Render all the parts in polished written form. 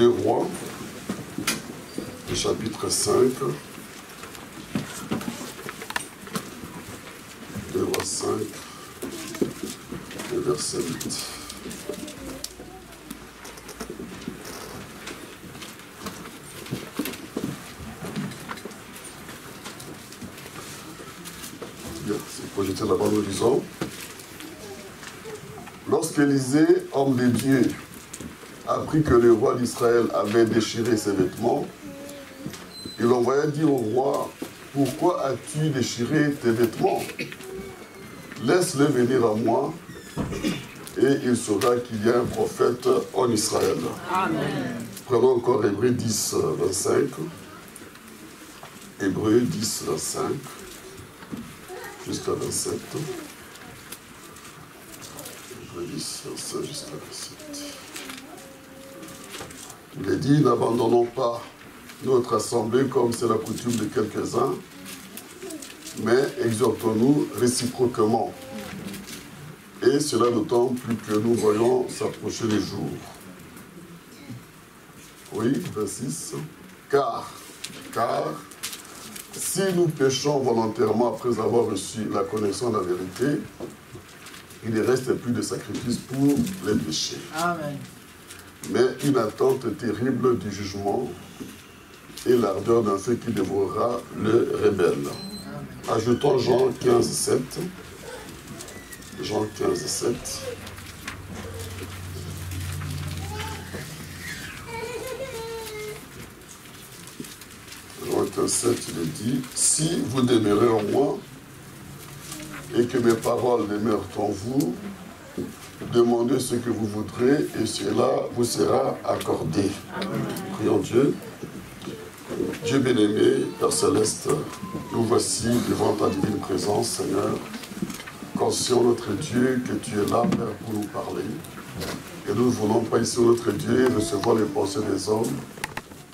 2 Rois, chapitre 5. 2 Rois 5, le verset 8. Bien, c'est projeté là-bas, nous lisons. Lorsqu'Élisée, homme de Dieu, apprit que le roi d'Israël avait déchiré ses vêtements, il envoya dire au roi, « Pourquoi as-tu déchiré tes vêtements? Laisse-le venir à moi, et il saura qu'il y a un prophète en Israël. » Amen. Prenons encore Hébreux 10, 25. Hébreux 10, 25, jusqu'à 27. Hébreux 10, 25, jusqu'à 27. Il est dit, n'abandonnons pas notre assemblée comme c'est la coutume de quelques-uns, mais exhortons-nous réciproquement. Et cela d'autant plus que nous voyons s'approcher les jours. Oui, 26. Car, si nous péchons volontairement après avoir reçu la connaissance de la vérité, il ne reste plus de sacrifice pour les péchés. Amen. Mais une attente terrible du jugement et l'ardeur d'un feu qui dévorera le rebelle. Ajoutons Jean 15, 7. Jean 15, 7. Jean 15, 7, il est dit, « Si vous demeurez en moi, et que mes paroles demeurent en vous, demandez ce que vous voudrez, et cela vous sera accordé. » Prions Dieu. Dieu bien-aimé, Père Céleste, nous voici devant ta divine présence, Seigneur, conscient, notre Dieu, que tu es là, Père, pour nous parler. Et nous ne voulons pas ici, notre Dieu, recevoir les pensées des hommes,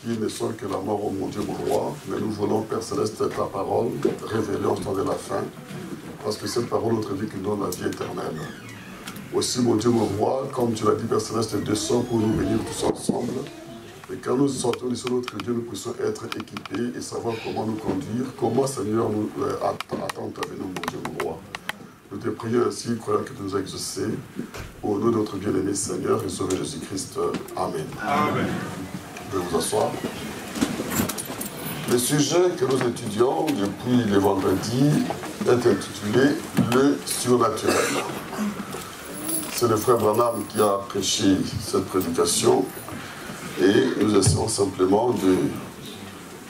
qui ne sont que la mort, oh mon Dieu, mon roi, mais nous voulons, Père Céleste, ta parole révélée en temps de la fin, parce que cette parole, notre vie, qui nous donne la vie éternelle. Aussi, mon Dieu, mon roi, comme tu l'as dit, Père Céleste, descends pour nous bénir tous ensemble. Et quand nous sortons d'ici, notre Dieu, nous puissions être équipés et savoir comment nous conduire, comment, Seigneur, nous attendre ta venue, mon Dieu, mon roi. Nous te prions ainsi, croyant que tu nous as exaucés. Au nom de notre bien-aimé Seigneur et Sauveur Jésus-Christ. Amen. Amen. Je vais vous asseoir. Le sujet que nous étudions depuis le vendredi est intitulé « Le surnaturel ». C'est le frère Branham qui a prêché cette prédication et nous essayons simplement de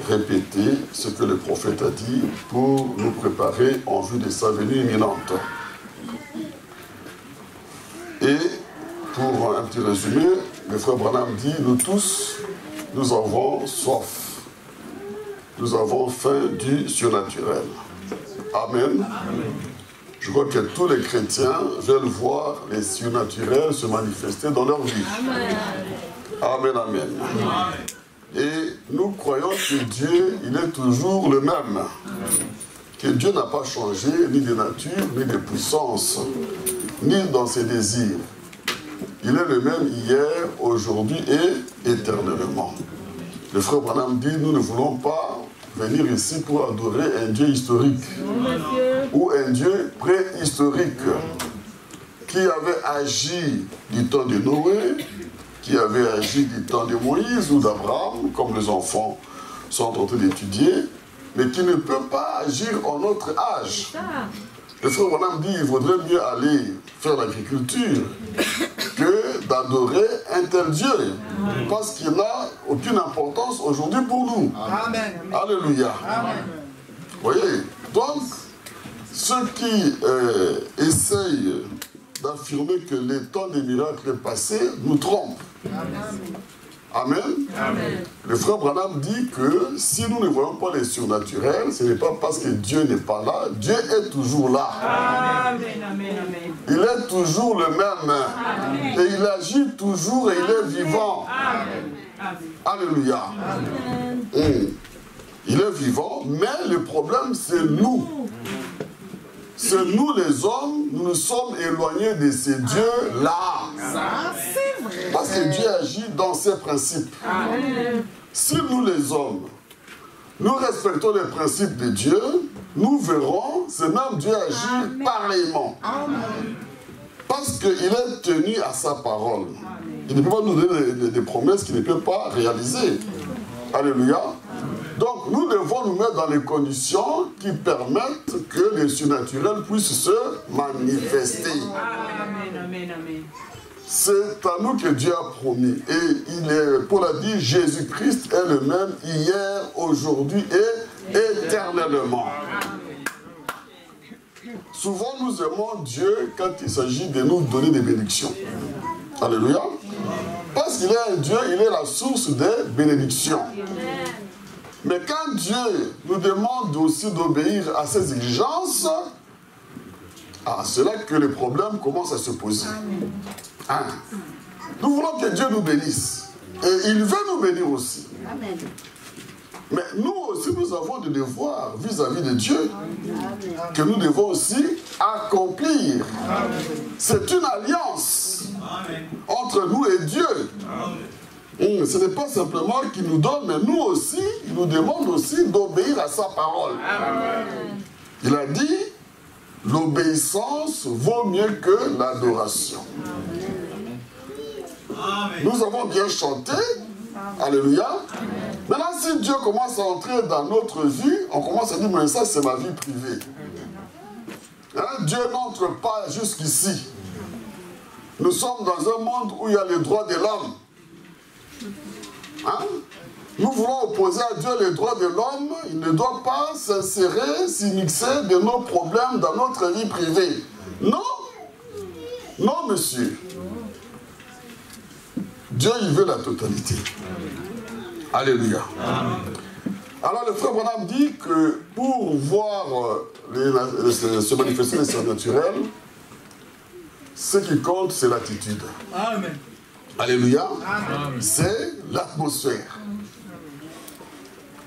répéter ce que le prophète a dit pour nous préparer en vue de sa venue imminente. Et pour un petit résumé, le frère Branham dit, nous tous, nous avons soif. Nous avons faim du surnaturel. Amen. Amen. Je crois que tous les chrétiens veulent voir les surnaturels se manifester dans leur vie. Amen. Amen, amen. Amen. Et nous croyons que Dieu, il est toujours le même. Que Dieu n'a pas changé, ni de nature, ni de puissance, ni dans ses désirs. Il est le même hier, aujourd'hui et éternellement. Le frère Branham dit, nous ne voulons pas venir ici pour adorer un Dieu historique ou un Dieu préhistorique qui avait agi du temps de Noé, qui avait agi du temps de Moïse ou d'Abraham, comme les enfants sont en train d'étudier, mais qui ne peut pas agir en notre âge. Le frère Branham dit qu'il vaudrait mieux aller faire l'agriculture que d'adorer un tel Dieu, parce qu'il n'a aucune importance aujourd'hui pour nous. Amen. Alléluia. Amen. Vous voyez, donc, ceux qui essayent d'affirmer que les temps des miracles passés nous trompent. Amen. Amen. Le frère Branham dit que si nous ne voyons pas les surnaturels, ce n'est pas parce que Dieu n'est pas là, Dieu est toujours là. Amen. Amen. Il est toujours le même. Amen. Et il agit toujours et il est vivant. Amen. Alléluia. Amen. Il est vivant, mais le problème c'est nous. c'est nous les hommes, nous nous sommes éloignés de ces dieux-là. Ça, c'est vrai. Parce que Dieu agit dans ses principes. Si nous les hommes, nous respectons les principes de Dieu, nous verrons ce même Dieu agir pareillement. Parce qu'il est tenu à sa parole. Il ne peut pas nous donner des promesses qu'il ne peut pas réaliser. Alléluia. Donc nous devons nous mettre dans les conditions qui permettent que les surnaturels puissent se manifester. C'est à nous que Dieu a promis. Et Paul a dit, Jésus-Christ est le même hier, aujourd'hui et éternellement. Souvent nous aimons Dieu quand il s'agit de nous donner des bénédictions. Alléluia. Parce qu'il est un Dieu, il est la source des bénédictions. Mais quand Dieu nous demande aussi d'obéir à ses exigences, c'est là que les problèmes commencent à se poser. Nous voulons que Dieu nous bénisse. Et il veut nous bénir aussi. Amen. Mais nous aussi, nous avons des devoirs vis-à-vis de Dieu que nous devons aussi accomplir. C'est une alliance entre nous et Dieu. Ce n'est pas simplement qu'il nous donne, mais nous aussi, il nous demande aussi d'obéir à sa parole. Il a dit, l'obéissance vaut mieux que l'adoration. Nous avons bien chanté. Alléluia. Maintenant, si Dieu commence à entrer dans notre vie, on commence à dire, mais ça, c'est ma vie privée. Dieu n'entre pas jusqu'ici. Nous sommes dans un monde où il y a les droits de l'homme. Nous voulons opposer à Dieu les droits de l'homme. Il ne doit pas s'insérer, s'immiscer de nos problèmes dans notre vie privée. Non. Non, monsieur. Dieu, il veut la totalité. Alléluia. Alors, le frère Branham dit que pour voir se manifester les surnaturels, ce qui compte, c'est l'attitude. Amen. Alléluia. C'est l'atmosphère.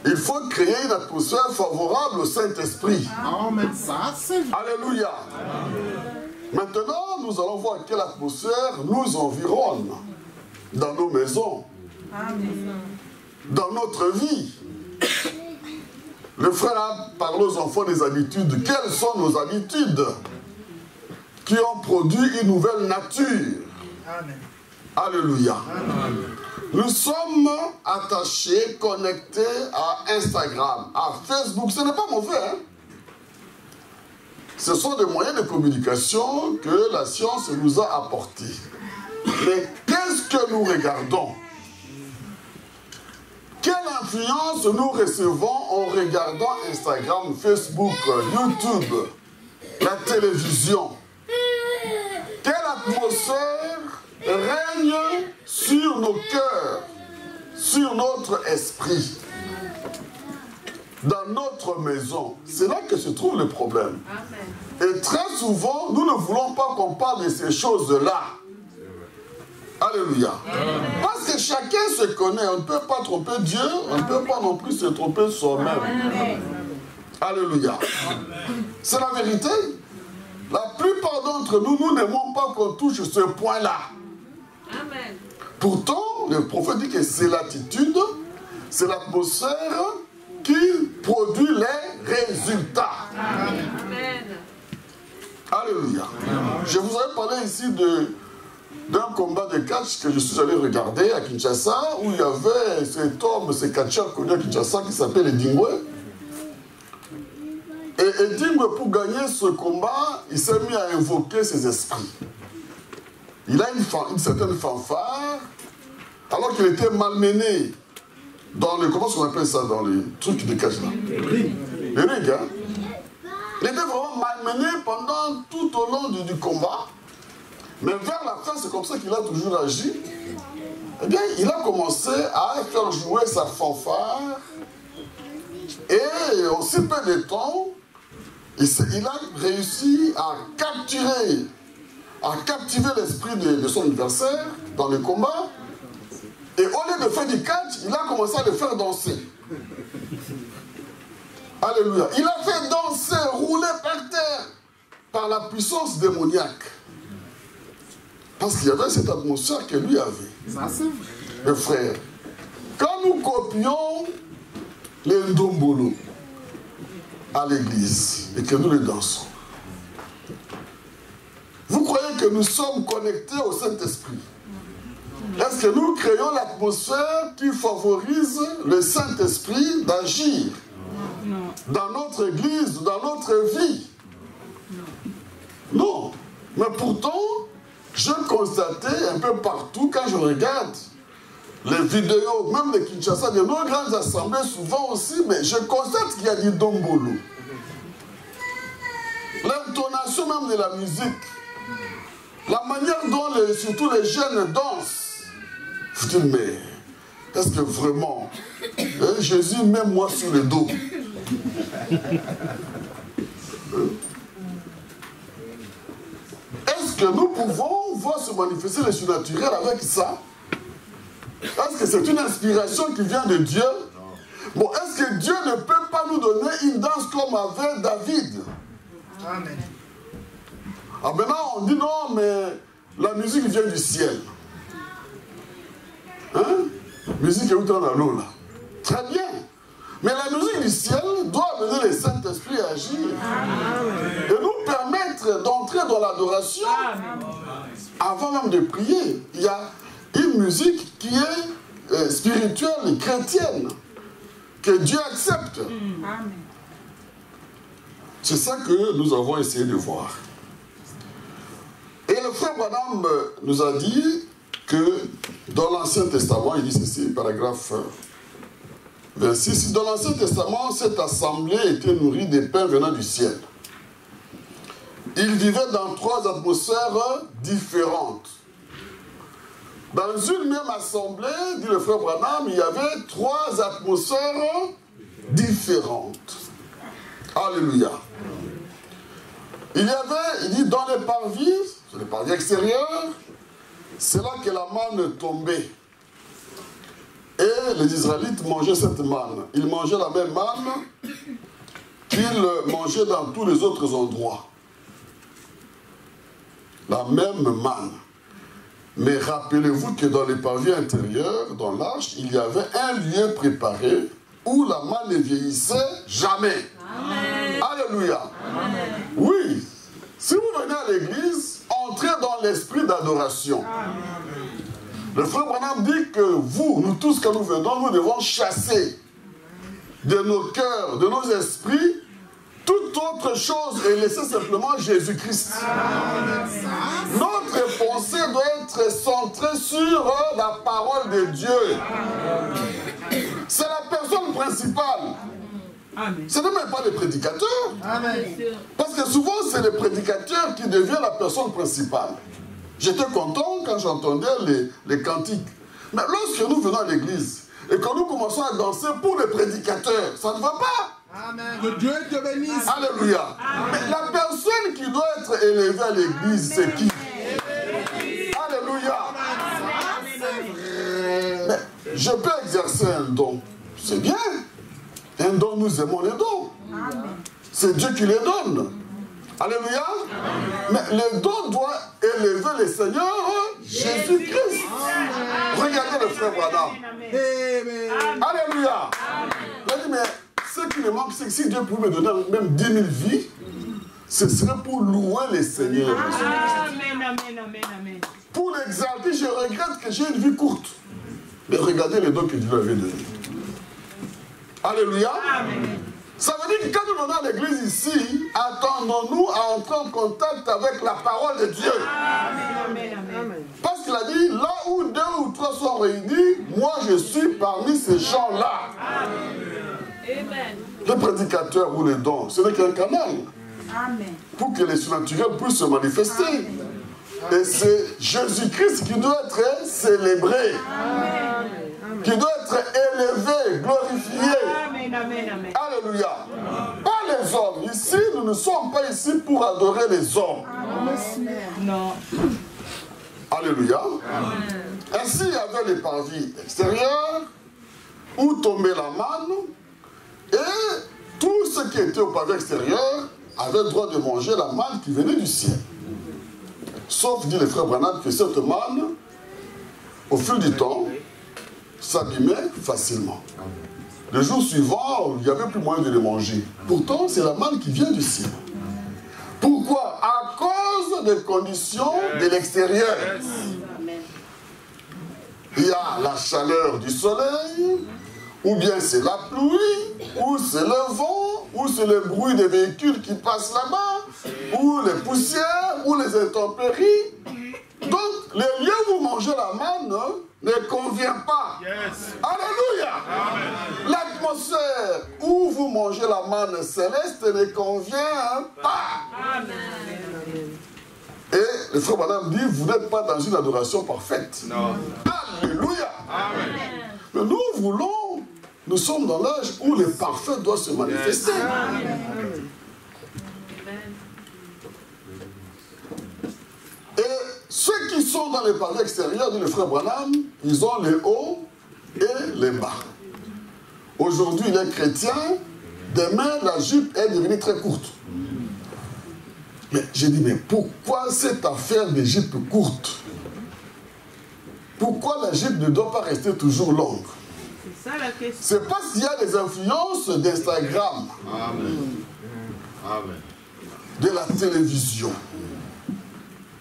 Il faut créer une atmosphère favorable au Saint-Esprit. Amen. Ça, c'est vrai. Alléluia. Maintenant, nous allons voir quelle atmosphère nous environne dans nos maisons, dans notre vie. Le frère a parlé aux enfants des habitudes. Quelles sont nos habitudes qui ont produit une nouvelle nature? Amen. Alléluia. Amen. Nous sommes attachés, connectés à Instagram, à Facebook. Ce n'est pas mauvais, hein? Ce sont des moyens de communication que la science nous a apportés. Mais qu'est-ce que nous regardons? Quelle influence nous recevons en regardant Instagram, Facebook, YouTube, la télévision? Quelle atmosphère règne sur nos cœurs, sur notre esprit, dans notre maison? C'est là que se trouve le problème. Et très souvent, nous ne voulons pas qu'on parle de ces choses-là. Alléluia. Parce que chacun se connaît. On ne peut pas tromper Dieu, on ne peut pas non plus se tromper soi-même. Alléluia. C'est la vérité. La plupart d'entre nous, nous n'aimons pas qu'on touche ce point-là. Pourtant, le prophète dit que c'est l'attitude, c'est l'atmosphère qui produit les résultats. Amen. Alléluia. Je vous avais parlé ici d'un combat de catch que je suis allé regarder à Kinshasa, où il y avait cet homme, ce catcheur connu à Kinshasa qui s'appelle Edingwe. Et Edingwe, pour gagner ce combat, il s'est mis à invoquer ses esprits. Il a une certaine fanfare, alors qu'il était malmené dans le... Comment on appelle ça dans les trucs de catch là? Les rings, hein? Il était vraiment malmené pendant tout au long du combat. Mais vers la fin, c'est comme ça qu'il a toujours agi. Eh bien, il a commencé à faire jouer sa fanfare. Et en si peu de temps, il a réussi à captiver l'esprit de son adversaire dans le combat. Et au lieu de faire du catch, il a commencé à le faire danser. Alléluia. Il a fait danser, rouler par terre. par la puissance démoniaque. Parce qu'il y avait cette atmosphère que lui avait. Ça, c'est vrai. Mes frères, quand nous copions les ndombolo à l'église et que nous les dansons, vous croyez que nous sommes connectés au Saint-Esprit? Est-ce que nous créons l'atmosphère qui favorise le Saint-Esprit d'agir dans notre église, dans notre vie? Non. Mais pourtant, je constatais un peu partout, quand je regarde les vidéos, même de Kinshasa, de nos grandes assemblées, souvent aussi, mais je constate qu'il y a du dombolo. L'intonation même de la musique, la manière dont surtout les jeunes dansent. Je dis, mais est-ce que vraiment, Jésus met moi sur le dos? Est-ce que nous pouvons voir se manifester le surnaturel avec ça? Est-ce que c'est une inspiration qui vient de Dieu? Bon, est-ce que Dieu ne peut pas nous donner une danse comme avait David? Amen. Ah, maintenant on dit non, mais la musique vient du ciel. Hein? Musique est où dans l'eau là? Très bien. Mais la musique du ciel doit amener le Saint-Esprit à agir. Et nous permettre d'entrer dans l'adoration avant même de prier. Il y a une musique qui est spirituelle, chrétienne, que Dieu accepte. C'est ça que nous avons essayé de voir. Et le frère Branham nous a dit que dans l'Ancien Testament, il dit ceci, paragraphe 26, dans l'Ancien Testament, cette assemblée était nourrie des pains venant du ciel. Ils vivaient dans 3 atmosphères différentes. Dans une même assemblée, dit le frère Branham, il y avait 3 atmosphères différentes. Alléluia. Il y avait, il dit, dans les parvis extérieures, c'est là que la manne tombait. Et les Israélites mangeaient cette manne. Ils mangeaient la même manne qu'ils mangeaient dans tous les autres endroits. La même manne. Mais rappelez-vous que dans les parvis intérieurs, dans l'arche, il y avait un lieu préparé où la manne ne vieillissait jamais. Amen. Alléluia. Amen. Oui. Si vous venez à l'église, entrez dans l'esprit d'adoration. Le frère Branham dit que vous, nous tous, quand nous venons, nous devons chasser de nos cœurs, de nos esprits, toute autre chose et laisser simplement Jésus-Christ. Notre pensée doit être centrée sur la parole de Dieu. C'est la personne principale. Ce n'est même pas les prédicateurs. Parce que souvent, c'est les prédicateurs qui deviennent la personne principale. J'étais content quand j'entendais les cantiques. Mais lorsque nous venons à l'église et que nous commençons à danser pour les prédicateurs, ça ne va pas. Amen. Que Dieu te bénisse. Alléluia. Mais la personne qui doit être élevée à l'église, c'est qui? Alléluia. Mais je peux exercer un don. C'est bien. Un don, nous aimons les dons. C'est Dieu qui les donne. Alléluia. Mais le don doit élever le Seigneur Jésus-Christ. Regardez le frère Branham. Alléluia. Il a dit, mais ce qui me manque, c'est que si Dieu pouvait me donner même 10 000 vies, ce serait pour louer le Seigneur. Amen, amen, amen, amen. Pour l'exalter, je regrette que j'ai une vie courte. Mais regardez les dons que Dieu avait donnés. Alléluia. Amen. Ça veut dire que quand nous venons à l'église ici, attendons-nous à entrer en contact avec la parole de Dieu. Amen, amen. Parce qu'il a dit, là où 2 ou 3 sont réunis, moi je suis parmi ces gens-là. Amen. Le prédicateur ou les dons, ce n'est qu'un canal. Amen. Pour que les surnaturels puissent se manifester. Amen. Et c'est Jésus-Christ qui doit être célébré. Amen. Qui doit être élevé, glorifié. Amen, amen, amen. Alléluia. Amen. Pas les hommes. Ici, nous ne sommes pas ici pour adorer les hommes. Amen. Non. Alléluia. Amen. Ainsi, il y avait les parvis extérieurs où tombait la manne et tout ce qui était au pavé extérieur avait le droit de manger la manne qui venait du ciel. Sauf, dit le frère Branham, que cette manne, au fil du temps, s'abîmait facilement. Le jour suivant, il n'y avait plus moyen de les manger. Pourtant, c'est la manne qui vient du ciel. Pourquoi? À cause des conditions de l'extérieur. Il y a la chaleur du soleil, ou bien c'est la pluie, ou c'est le vent, ou c'est le bruit des véhicules qui passent là-bas, ou les poussières, ou les intempéries. Donc, les lieux où vous mangez la manne ne convient pas. Yes. Alléluia. L'atmosphère où vous mangez la manne céleste ne convient pas. Amen. Et le frère Branham dit, vous n'êtes pas dans une adoration parfaite. Non. Alléluia. Amen. Mais nous sommes dans l'âge où le parfait doit se manifester. Amen. Et ceux qui sont dans les parvis extérieurs, dit le frère Branham, ils ont les hauts et les bas. Aujourd'hui, les chrétiens, demain, la jupe est devenue très courte. Mais j'ai dit, mais pourquoi cette affaire de jupe courte? Pourquoi la jupe ne doit pas rester toujours longue? C'est ça la question. C'est parce qu'il y a des influences d'Instagram, de la télévision,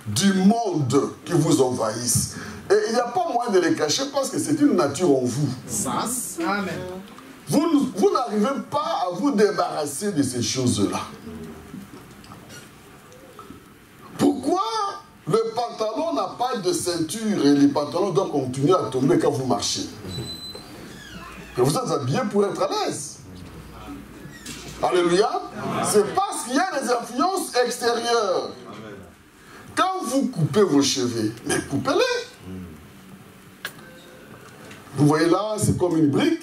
du monde qui vous envahissent. Et il n'y a pas moyen de les cacher parce que c'est une nature en vous. Amen. Vous n'arrivez pas à vous débarrasser de ces choses-là. Pourquoi le pantalon n'a pas de ceinture et les pantalons doivent continuer à tomber quand vous marchez? Et vous êtes habillés pour être à l'aise. Alléluia. C'est parce qu'il y a des influences extérieures. Quand vous coupez vos cheveux, mais coupez-les. Vous voyez là, c'est comme une brique.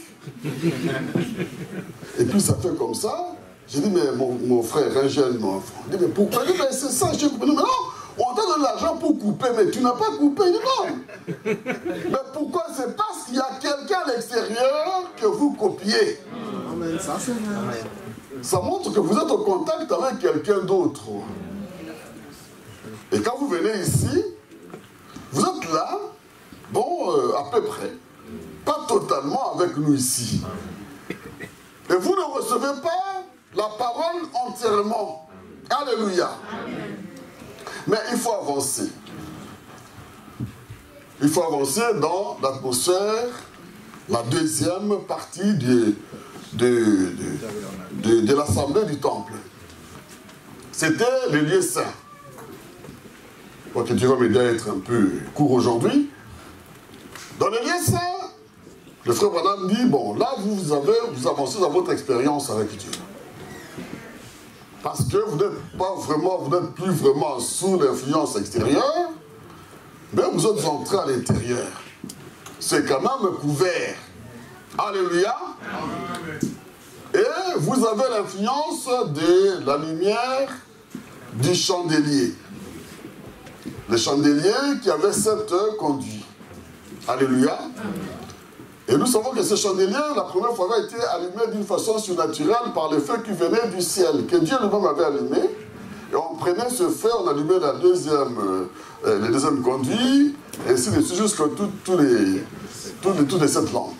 Et puis ça fait comme ça. J'ai dit, mais mon frère, un jeune enfant. Il dit, mais pourquoi? Il dit, mais c'est ça, j'ai coupé. Mais non, on t'a donné l'argent pour couper, mais tu n'as pas coupé. Il dit, non. Mais pourquoi? C'est parce qu'il y a quelqu'un à l'extérieur que vous copiez. Amen. Ça montre que vous êtes en contact avec quelqu'un d'autre. Et quand vous venez ici, vous êtes là, bon, à peu près, pas totalement avec nous ici. Et vous ne recevez pas la parole entièrement. Alléluia. Mais il faut avancer. Il faut avancer dans l'atmosphère, la deuxième partie de l'assemblée du temple. C'était le lieu saint. Ok, tu vas m'aider à être un peu court aujourd'hui. Dans le lieu saint, le frère Branham dit, bon, là, vous avancez dans votre expérience avec Dieu. Parce que vous n'êtes plus vraiment sous l'influence extérieure, mais vous êtes entré à l'intérieur. C'est quand même couvert. Alléluia. Et vous avez l'influence de la lumière du chandelier. Le chandelier qui avait 7 conduits. Alléluia. Et nous savons que ce chandelier, la première fois, avait été allumé d'une façon surnaturelle par le feu qui venait du ciel, que Dieu lui-même avait allumé. Et on prenait ce feu, on allumait le deuxième conduit, et ainsi de suite, jusqu'à toutes les 7 lampes.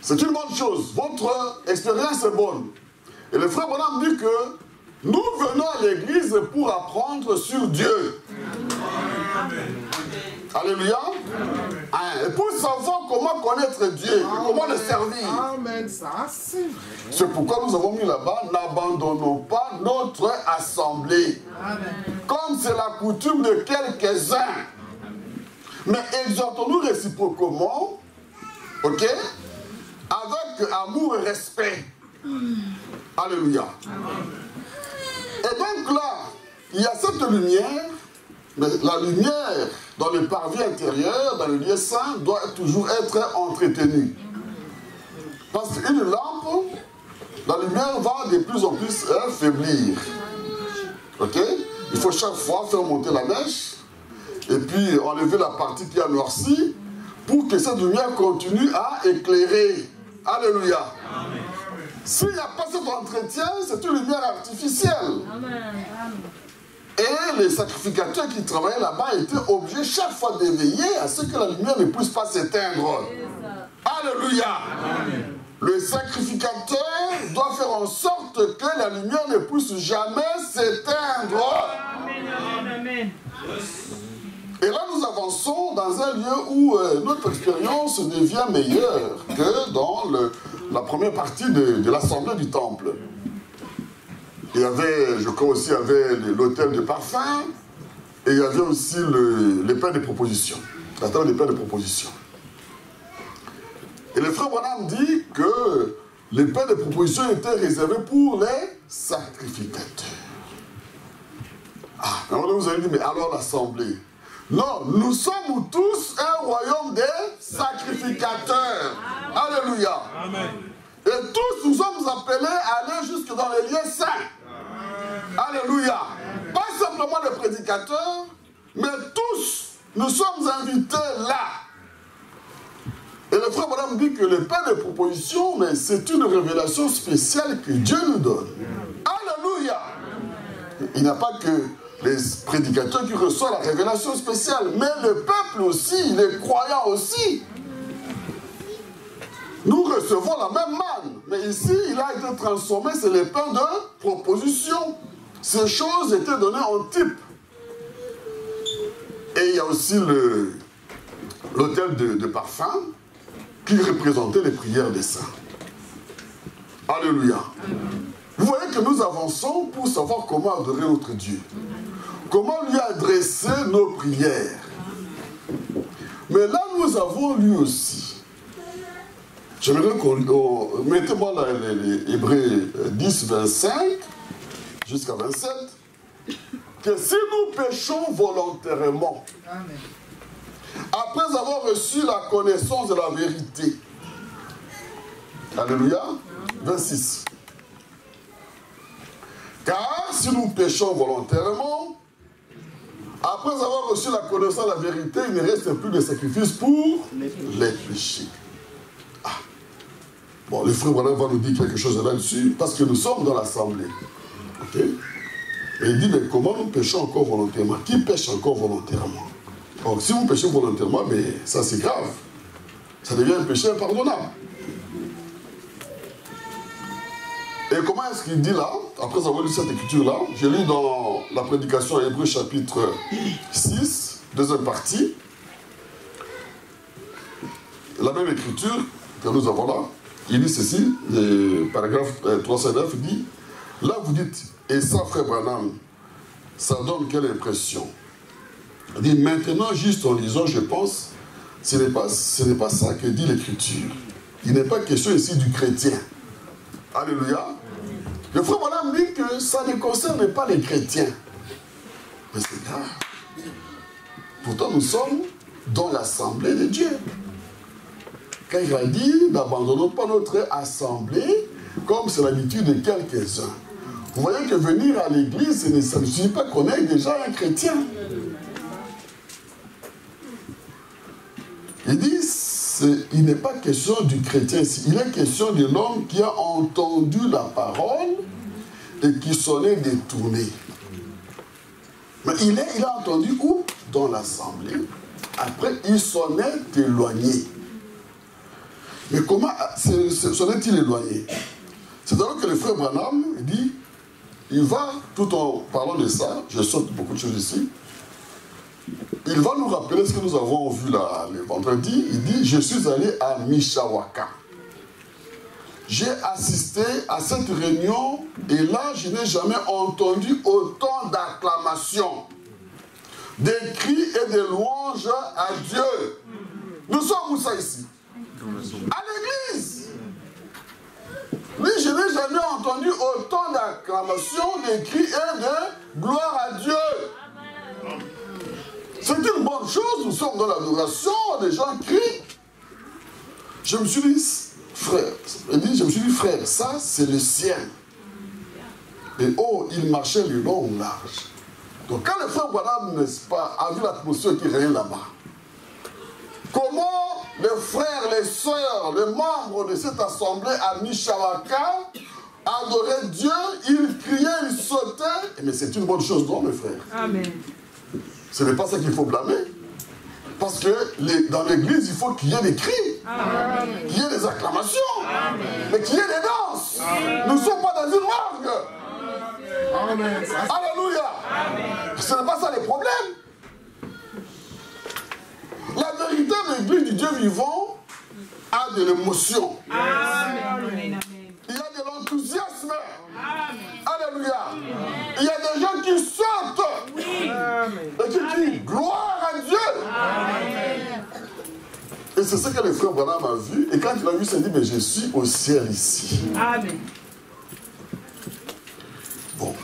C'est une bonne chose. Votre expérience est bonne. Et le frère Branham dit que nous venons à l'église pour apprendre sur Dieu. Amen. Alléluia. Amen. Et pour savoir comment connaître Dieu, comment le servir. Amen. C'est pourquoi nous avons mis là-bas, n'abandonnons pas notre assemblée. Amen. Comme c'est la coutume de quelques-uns. Mais exhortons-nous réciproquement, ok, avec amour et respect. Alléluia. Amen. Et donc là, il y a cette lumière, mais la lumière dans le parvis intérieur, dans le lieu saint, doit toujours être entretenue. Parce qu'une lampe, la lumière va de plus en plus faiblir. Ok? Il faut chaque fois faire monter la mèche, et puis enlever la partie qui a noirci, pour que cette lumière continue à éclairer. Alléluia. Amen. S'il n'y a pas cet entretien, c'est une lumière artificielle. Amen. Et les sacrificateurs qui travaillaient là-bas étaient obligés chaque fois d'éveiller à ce que la lumière ne puisse pas s'éteindre. Alléluia. Amen. Le sacrificateur doit faire en sorte que la lumière ne puisse jamais s'éteindre. Amen. Amen. Et là, nous avançons dans un lieu où notre expérience devient meilleure que dans la première partie de l'assemblée du temple. Il y avait, je crois aussi, il y avait l'autel de parfum, et il y avait aussi les pains de proposition, la table des pains de proposition. Et le frère Branham dit que les pains de proposition étaient réservés pour les sacrificateurs. Ah, alors vous allez dire, mais alors l'assemblée? Non, nous sommes tous un royaume des sacrificateurs. Alléluia. Amen. Et tous nous sommes appelés à aller jusque dans les lieux saints. Alléluia. Pas simplement les prédicateurs, mais tous nous sommes invités là. Et le frère Branham dit que le pain de proposition, mais c'est une révélation spéciale que Dieu nous donne. Alléluia. Il n'y a pas que les prédicateurs qui reçoivent la révélation spéciale, mais le peuple aussi, les croyants aussi. Nous recevons la même manne, mais ici, il a été transformé, c'est le pain de proposition. Ces choses étaient données en type. Et il y a aussi l'autel de parfum qui représentait les prières des saints. Alléluia. Vous voyez que nous avançons pour savoir comment adorer notre Dieu. Comment lui adresser nos prières. Mais là, nous avons lui aussi. J'aimerais qu'on... Mettez-moi là les Hébreux 10, 25 jusqu'à 27. Que si nous péchons volontairement, Amen. après avoir reçu la connaissance de la vérité. Alléluia. 26. Car si nous péchons volontairement, après avoir reçu la connaissance de la vérité, il ne reste plus de sacrifice pour les péchés. Ah. Bon, le frère Branham va nous dire quelque chose là-dessus, parce que nous sommes dans l'assemblée. Ok? Et il dit, mais comment nous péchons encore volontairement? Qui pêche encore volontairement? Donc, si vous péchez volontairement, mais ça c'est grave. Ça devient un péché impardonnable. Et comment est-ce qu'il dit là, après avoir lu cette écriture-là, je lis dans la prédication à Hébreux chapitre 6, deuxième partie, la même écriture que nous avons là, il dit ceci, le paragraphe 309, il dit, là vous dites, et ça frère Branham, ça donne quelle impression? Il dit, maintenant, juste en lisant, je pense, ce n'est pas ça que dit l'écriture. Il n'est pas question ici du chrétien. Alléluia. Le frère Branham dit que ça ne concerne pas les chrétiens. Mais c'est grave. Pourtant, nous sommes dans l'assemblée de Dieu. Quand il a dit, n'abandonnons pas notre assemblée, comme c'est l'habitude de quelques-uns. Vous voyez que venir à l'église, ça ne suffit pas qu'on ait déjà un chrétien. Il dit, il n'est pas question du chrétien ici, il est question de l'homme qui a entendu la parole et qui s'en est détourné. Mais il a entendu où? Dans l'assemblée. Après, il s'en est éloigné. Mais comment s'en est-il éloigné? C'est alors que le frère Branham dit, il va, tout en parlant de ça, je saute beaucoup de choses ici, il va nous rappeler ce que nous avons vu là, le vendredi. Il dit, je suis allé à Mishawaka. J'ai assisté à cette réunion et là, je n'ai jamais entendu autant d'acclamations, des cris et des louanges à Dieu. Nous sommes où ça ici? À l'église. Mais je n'ai jamais entendu autant d'acclamations, de cris et de gloire à Dieu. C'est une bonne chose, nous sommes dans l'adoration, les gens crient. Je me suis dit, frère, ça c'est le sien. Et oh, il marchait le long ou large. Donc quand le frère Branham, n'est-ce pas, a vu l'atmosphère qui régnait là-bas, comment les frères, les sœurs, les membres de cette assemblée à Mishawaka adoraient Dieu, ils criaient, ils sautaient. Mais c'est une bonne chose, non, mes frères? Amen. Ce n'est pas ça qu'il faut blâmer. Parce que dans l'église, il faut qu'il y ait des cris, qu'il y ait des acclamations, mais qu'il y ait des danses. Nous ne sommes pas dans une morgue. Amen. Alléluia. Ce n'est pas ça le problème. La véritable église du Dieu vivant a de l'émotion. Amen. Il y a de l'enthousiasme. Alléluia. Il y a des gens qui sortent et qui disent gloire à Dieu. Et c'est ce que le frère Branham a vu. Et quand il a vu, il s'est dit, mais je suis au ciel ici. Amen. Bon.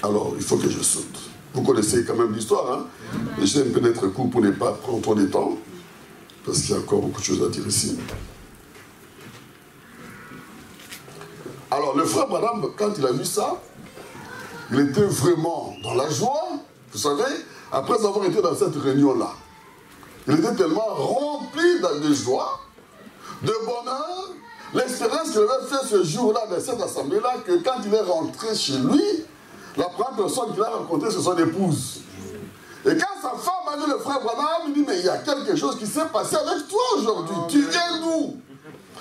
Alors, il faut que je saute. Vous connaissez quand même l'histoire, hein? J'aime peut-être court pour ne pas prendre trop de temps, parce qu'il y a encore beaucoup de choses à dire ici. Alors, le frère Branham, quand il a vu ça, il était vraiment dans la joie, vous savez, après avoir été dans cette réunion-là. Il était tellement rempli de joie, de bonheur, l'expérience qu'il avait fait ce jour-là dans cette assemblée-là, que quand il est rentré chez lui, la première personne qu'il a rencontrée, c'est son épouse. Et quand sa femme a vu le frère Branham, il dit, mais il y a quelque chose qui s'est passé avec toi aujourd'hui. Tu viens d'où?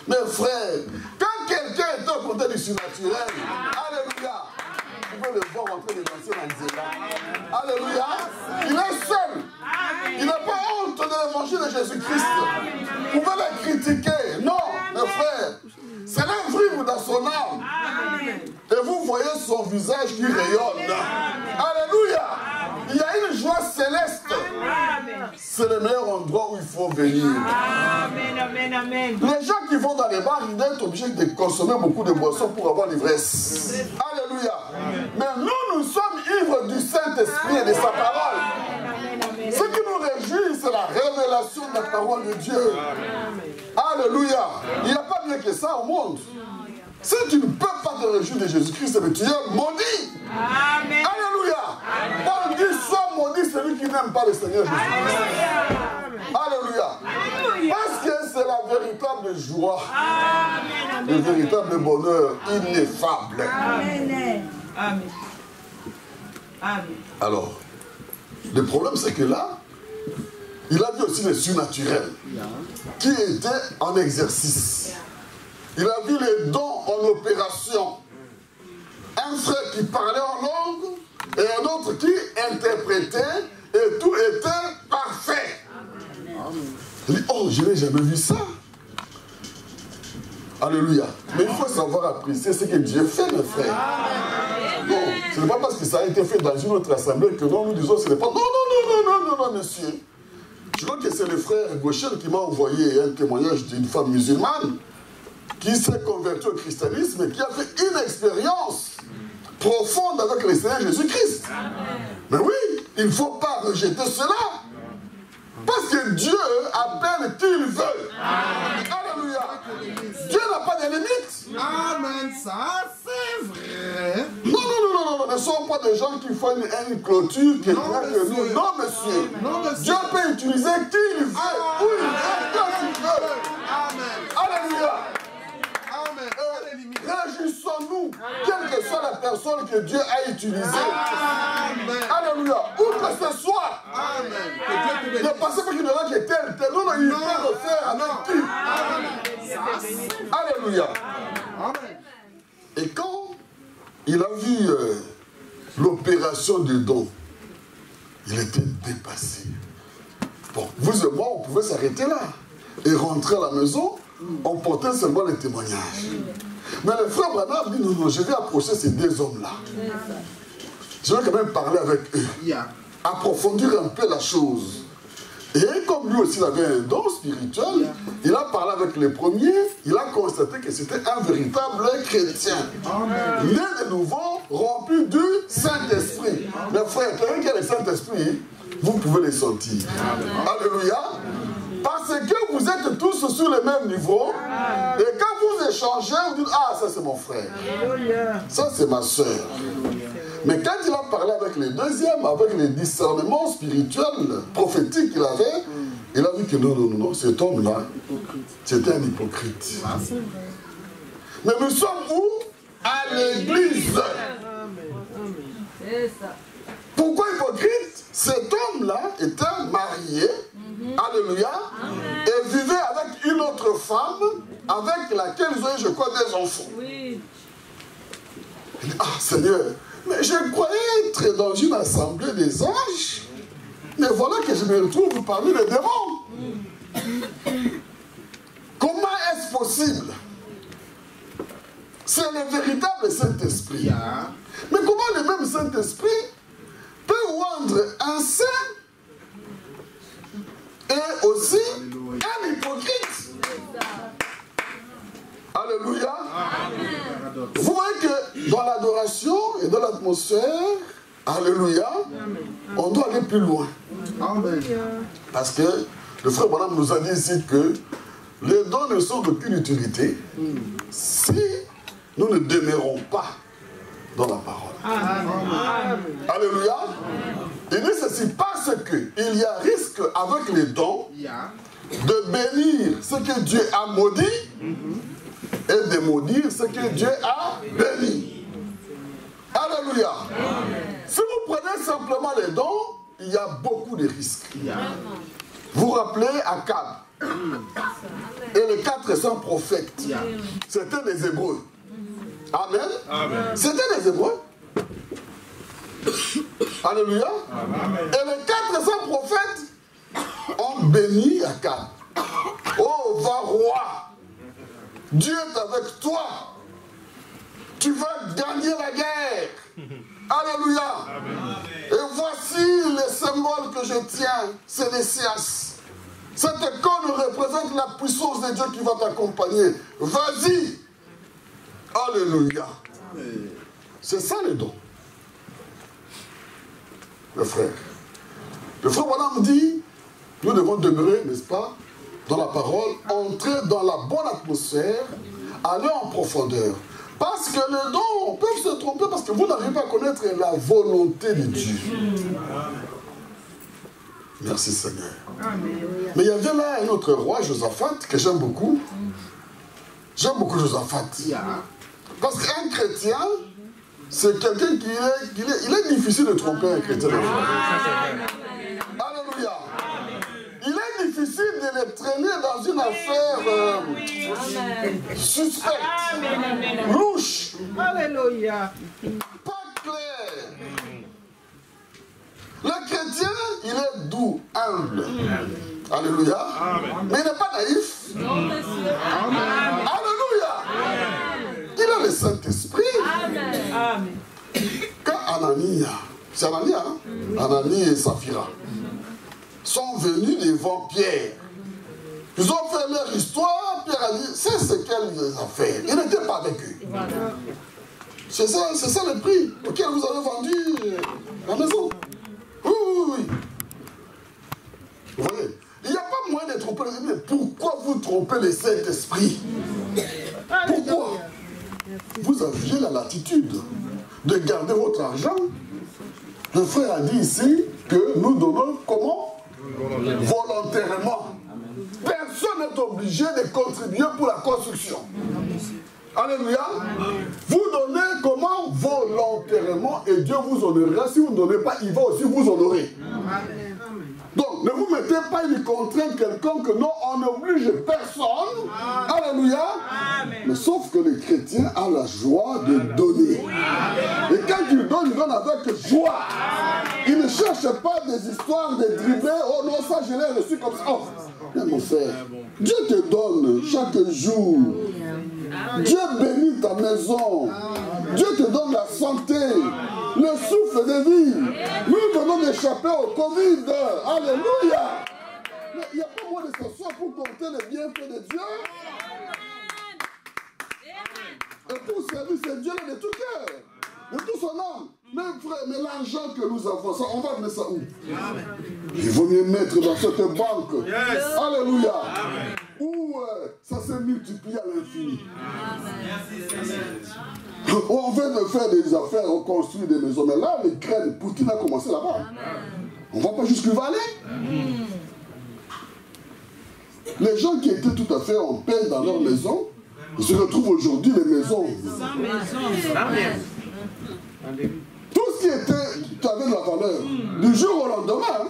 Mes frères, quand quelqu'un est au côté du surnaturel, alléluia, vous pouvez le voir en train de danser dans Zéla. Alléluia, il est seul. Il n'a pas honte de l'évangile de Jésus-Christ. Vous pouvez le critiquer. Non, mes frères, c'est l'invrive dans son âme. Et vous voyez son visage qui rayonne. Alléluia. Il y a une joie céleste. C'est le meilleur endroit où il faut venir. Amen, amen, amen. Les gens qui vont dans les bars, ils sont obligés de consommer beaucoup de boissons pour avoir l'ivresse. Alléluia. Mais nous sommes ivres du Saint-Esprit et de sa parole. Ce qui nous réjouit, c'est la révélation de la parole de Dieu. Alléluia. Il n'y a pas mieux que ça au monde. Si tu ne peux pas te réjouir de Jésus-Christ, tu es maudit. Amen. Alléluia. On dit, sois maudit celui qui n'aime pas le Seigneur Jésus-Christ. Alléluia. Parce que c'est la véritable joie. Amen. Le véritable bonheur ineffable. Amen. Amen. Amen. Alors, le problème c'est que là, il a vu aussi le surnaturel qui était en exercice. Il a vu les dons en opération. Un frère qui parlait en langue et un autre qui interprétait et tout était parfait. Il dit, oh, je n'ai jamais vu ça. Alléluia. Mais il faut savoir apprécier ce que Dieu fait, mes frères. Non, ce n'est pas parce que ça a été fait dans une autre assemblée que non, nous disons ce n'est pas... Non, monsieur. Je crois que c'est le frère Gauchel qui m'a envoyé un témoignage d'une femme musulmane qui s'est convertie au christianisme et qui a fait une expérience profonde avec le Seigneur Jésus-Christ. Mais oui, il ne faut pas rejeter cela. Parce que Dieu appelle qui il veut. Alléluia. Dieu n'a pas de limites. Amen, ça c'est vrai. Non, ne sont pas des gens qui font une clôture qui Non, croient que nous. monsieur. Non, monsieur. Non, monsieur. Dieu peut utiliser qui il veut, où il veut, quand il veut. Amen. Alléluia. Amen. Réjouissons-nous, quelle que soit la personne que Dieu a utilisée. Amen. Alléluia. Où que ce soit. Amen. Que Dieu te Ne bénisse. pensez pas qu'il y en a qui est tel. Non, il peut le faire avec qui. Alléluia. Amen. Et quand il a vu l'opération du don, il était dépassé. Bon, vous et moi, on pouvait s'arrêter là et rentrer à la maison, on portait seulement les témoignages. Mais le frère Branham dit, non, je vais approcher ces deux hommes-là. Je vais quand même parler avec eux, approfondir un peu la chose. Et comme lui aussi il avait un don spirituel, il a parlé avec les premiers, il a constaté que c'était un véritable chrétien. Né de nouveau, rempli du Saint-Esprit. Mes frères, quelqu'un qui a le Saint-Esprit, vous pouvez les sentir. Alléluia. Parce que vous êtes tous sur le même niveau. Et quand vous échangez, vous dites, ah, ça c'est mon frère. Ça c'est ma soeur. Mais quand il a parlé avec les deuxièmes, avec les discernements spirituels, prophétiques qu'il avait, Il a dit que non, cet homme-là, c'était un hypocrite. Mais nous sommes où? À l'église. Pourquoi hypocrite? Cet homme-là était marié, alléluia, et vivait avec une autre femme avec laquelle ils ont eu, je crois, des enfants. Oui. Il dit, ah Seigneur, mais je croyais être dans une assemblée des anges, mais voilà que je me retrouve parmi les démons. Comment est-ce possible? C'est le véritable Saint-Esprit. Mais comment le même Saint-Esprit peut rendre un saint et aussi un hypocrite? Alléluia. Amen. Vous voyez que dans l'adoration et dans l'atmosphère, alléluia, on doit aller plus loin. Amen. Parce que le frère Branham nous a dit ici que les dons ne sont d'aucune utilité si nous ne demeurons pas dans la parole. Amen. Alléluia. Il dit ceci parce qu'il y a risque avec les dons de bénir ce que Dieu a maudit et de maudire ce que Dieu a béni. Alléluia. Si vous prenez simplement les dons, il y a beaucoup de risques. Vous vous rappelez Akab et les 400 prophètes. C'était des Hébreux. Amen. C'était des Hébreux. Alléluia. Et les 400 prophètes ont béni Akab. Oh, va roi, Dieu est avec toi. Tu vas gagner la guerre. Alléluia. Amen. Et voici les symboles que je tiens, c'est les Séas. Cette icône représente la puissance de Dieu qui va t'accompagner. Vas-y. Alléluia. C'est ça les dons. Le frère Branham dit, nous devons demeurer, n'est-ce pas, dans la parole, entrer dans la bonne atmosphère, aller en profondeur. Parce que les dons peuvent se tromper parce que vous n'arrivez pas à connaître la volonté de Dieu. Merci Seigneur. Mais il y avait là un autre roi, Josaphat, que j'aime beaucoup. J'aime beaucoup Josaphat. Parce qu'un chrétien, c'est quelqu'un qui est difficile de tromper un chrétien. Alléluia. Il est difficile de les traîner dans une affaire suspecte, louche, Alléluia. pas claire. Le chrétien, il est doux, humble. Alléluia. Mais il n'est pas naïf. Alléluia. Il a le Saint-Esprit. Amen. Quand Anania, c'est Anania, hein? Anania et Saphira sont venus devant Pierre. Ils ont fait leur histoire. Pierre a dit, c'est ce qu'elles ont fait. Il n'était pas avec eux. C'est ça le prix auquel vous avez vendu la maison. Oui. Vous voyez, il n'y a pas moyen de tromper les esprits. Pourquoi vous trompez le Saint-Esprit? Pourquoi? Vous aviez la latitude de garder votre argent. Le frère a dit ici que nous donnons comment? Volontairement. Personne n'est obligé de contribuer pour la construction. Alléluia. Vous donnez comment? Volontairement, et Dieu vous honorera. Si vous ne donnez pas, il va aussi vous honorer. Donc, ne vous mettez pas une contrainte quelconque. Non, on n'oblige personne. Alléluia. Mais sauf que le chrétien a la joie de donner. Et quand il donne avec joie. Il ne cherche pas des histoires de dribbler. Oh non, ça je l'ai reçu comme ça. Oh, bien mon frère, Dieu te donne chaque jour. Dieu bénit ta maison. Dieu te donne la santé, le souffle de vie. Nous venons d'échapper au Covid. Alléluia. Mais il n'y a pas moins de s'asseoir pour compter les bienfaits de Dieu. Et pour servir ce Dieu de tout cœur, de tout son âme. Mais frère, mais l'argent que nous avons, ça, on va mettre ça où? Il vaut mieux mettre dans cette banque. Alléluia. Où ça se multiplie à l'infini. On veut faire des affaires, on construit des maisons. Mais là, les graines, Poutine a commencé là-bas. On ne va pas jusqu'où il va aller. Les gens qui étaient tout à fait en paix dans leur maison, ils se retrouvent aujourd'hui les maisons. Sans maison. Tout ce qui avait de la valeur, du jour au lendemain. Hein.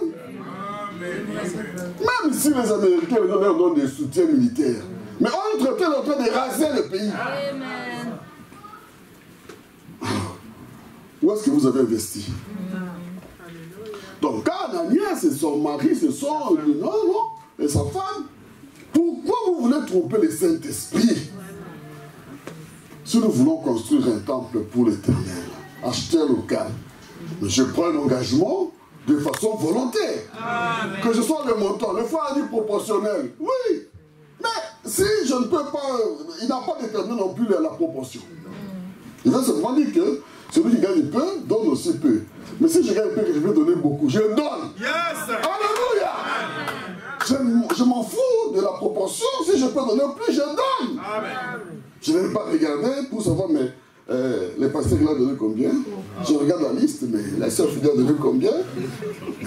Même si les Américains leur donnent des soutiens militaires. Mais entre-temps, ils sont en train de raser le pays. Amen. Où est-ce que vous avez investi? Donc, quand Ananias et son mari se sont... et sa femme, pourquoi vous voulez tromper le Saint-Esprit? Si nous voulons construire un temple pour l'Éternel, acheter un local, mais je prends un engagement de façon volontaire. Amen. Que ce soit le montant, le fois à dire proportionnel. Oui, mais si je ne peux pas, il n'a pas déterminé non plus la proportion. Il va seulement dire que celui qui gagne peu, donne aussi peu. Mais si je gagne peu, que je vais donner beaucoup, je donne. Yes. Alléluia. Je m'en fous de la proportion. Si je peux donner plus, je donne. Amen. Je n'ai pas regardé pour savoir, mais les pasteurs il a donné combien? Je regarde la liste, mais la sœur fidèle a donné combien?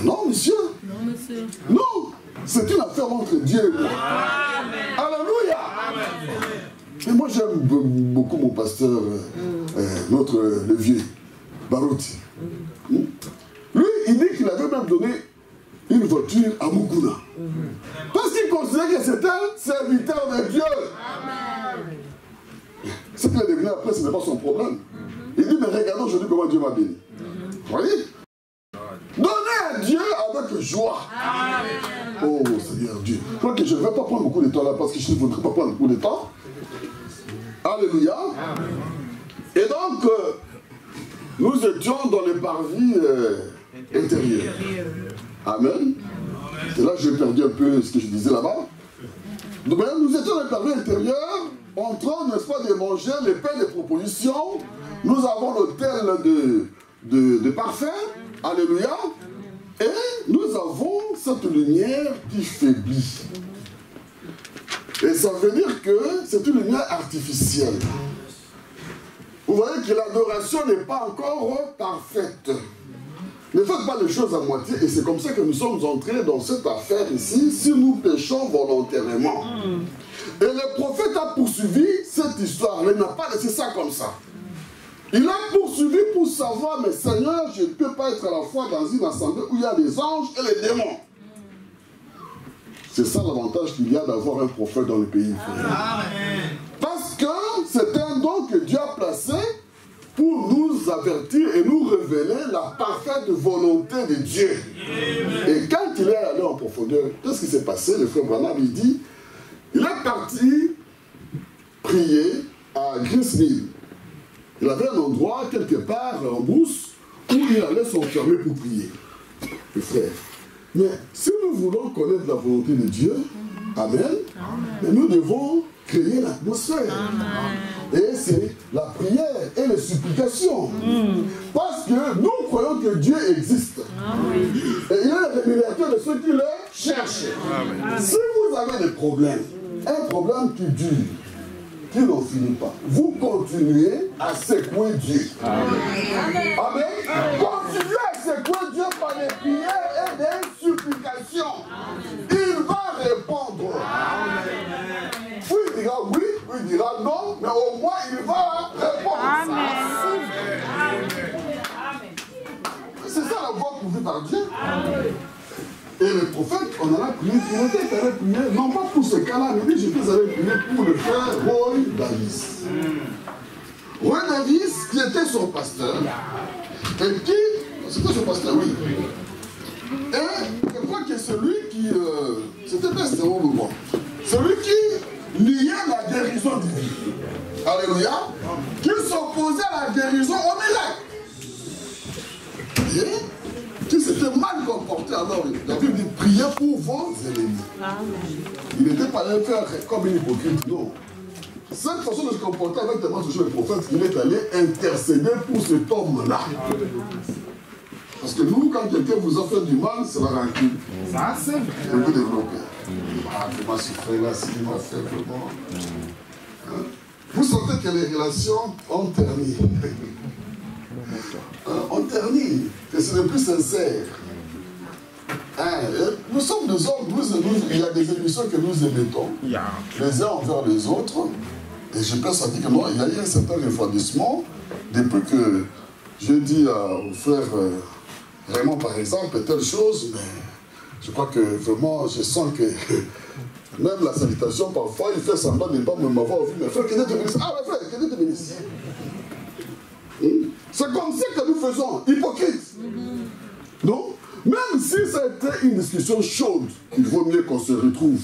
Non, monsieur. Non, monsieur. Non, c'est une affaire entre Dieu et moi. Amen. Alléluia. Amen. Et moi, j'aime beaucoup mon pasteur, le vieux, Barouti. Lui, il dit qu'il avait même donné une voiture à Mukuna. Parce qu'il considérait que c'était un serviteur de Dieu. Amen. Ce qu'il a devenu après, ce n'est pas son problème. Il dit, mais regardons aujourd'hui comment Dieu m'a béni. Vous voyez? Donnez à Dieu avec joie. Amen. Oh Seigneur Dieu. Je crois que je ne vais pas prendre beaucoup de temps là parce que je ne voudrais pas prendre beaucoup de temps. Alléluia. Amen. Et donc, nous étions dans les parvis intérieurs. Amen. Et là, j'ai perdu un peu ce que je disais là-bas. Donc, nous étions dans les parvis intérieurs, en train, n'est-ce pas, de manger les pains de propositions. Nous avons l'hôtel de parfum. Alléluia. Et nous avons cette lumière qui faiblit. Et ça veut dire que c'est une lumière artificielle. Vous voyez que l'adoration n'est pas encore parfaite. Ne faites pas les choses à moitié. Et c'est comme ça que nous sommes entrés dans cette affaire ici, si nous péchons volontairement. Et le prophète a poursuivi cette histoire. Il n'a pas laissé ça comme ça. Il a poursuivi pour savoir, mais Seigneur, je ne peux pas être à la fois dans une assemblée où il y a les anges et les démons. C'est ça l'avantage qu'il y a d'avoir un prophète dans le pays. Amen. Parce que c'est un don que Dieu a placé pour nous avertir et nous révéler la parfaite volonté de Dieu. Amen. Et quand il est allé en profondeur, qu'est-ce qui s'est passé? Le frère Branham, il dit, il est parti prier à Greensmill. Il avait un endroit quelque part en brousse où il allait s'enfermer pour prier. Le frère. Mais si nous voulons connaître la volonté de Dieu, amen, nous devons créer l'atmosphère. Et c'est la prière et les supplications. Parce que nous croyons que Dieu existe. Et il est le révélateur de ceux qui le cherchent. Si vous avez des problèmes, un problème qui dure, qui n'en finit pas, vous continuez à secouer Dieu. Amen. Continuez à secouer Dieu par des prières et des supplications. Il va répondre. Oui, il dira oui, oui, il dira non, mais au moins il va répondre. Amen. C'est ça la voie prouvée par Dieu. Et le prophète, on en a prié, il était allé prier, non pas pour ce cas-là, mais lui, j'étais allé prier pour le frère Roy Davis. Roy Davis, qui était son pasteur, et qui, c'était son pasteur, oui. Et je crois que celui qui, c'était pas Stéphane Mouvement, celui qui liait la guérison divine. Alléluia. Qui s'opposait à la guérison au miracle. Et qui s'était mal comporté, alors la Bible dit priez pour vos ennemis. Il n'était pas allé faire comme une hypocrite, non. Cette façon de se comporter avec tellement touché le prophète qu'il est allé intercéder pour cet homme-là. Parce que nous, quand quelqu'un vous a fait du mal, c'est la rancune. Ça, c'est vrai. Vous développez. Ah, tu m'as souffert là, ce qu'il m'a fait vraiment. Hein? Vous sentez que les relations ont terni. On ternit, que ce n'est plus sincère. Nous sommes des hommes, il y a des émissions que nous émettons, les uns envers les autres, et je peux sentir que moi, il y a eu un certain refroidissement depuis que je dis au frère Raymond, par exemple, telle chose, mais je crois que vraiment, je sens que même la salutation, parfois, il fait semblant de ne pas m'avoir vu, mais frère, que Dieu te bénisse. Ah, mais frère, que Dieu te bénisse. C'est comme ça que nous faisons, hypocrite. Non? Même si c'était une discussion chaude, il vaut mieux qu'on se retrouve,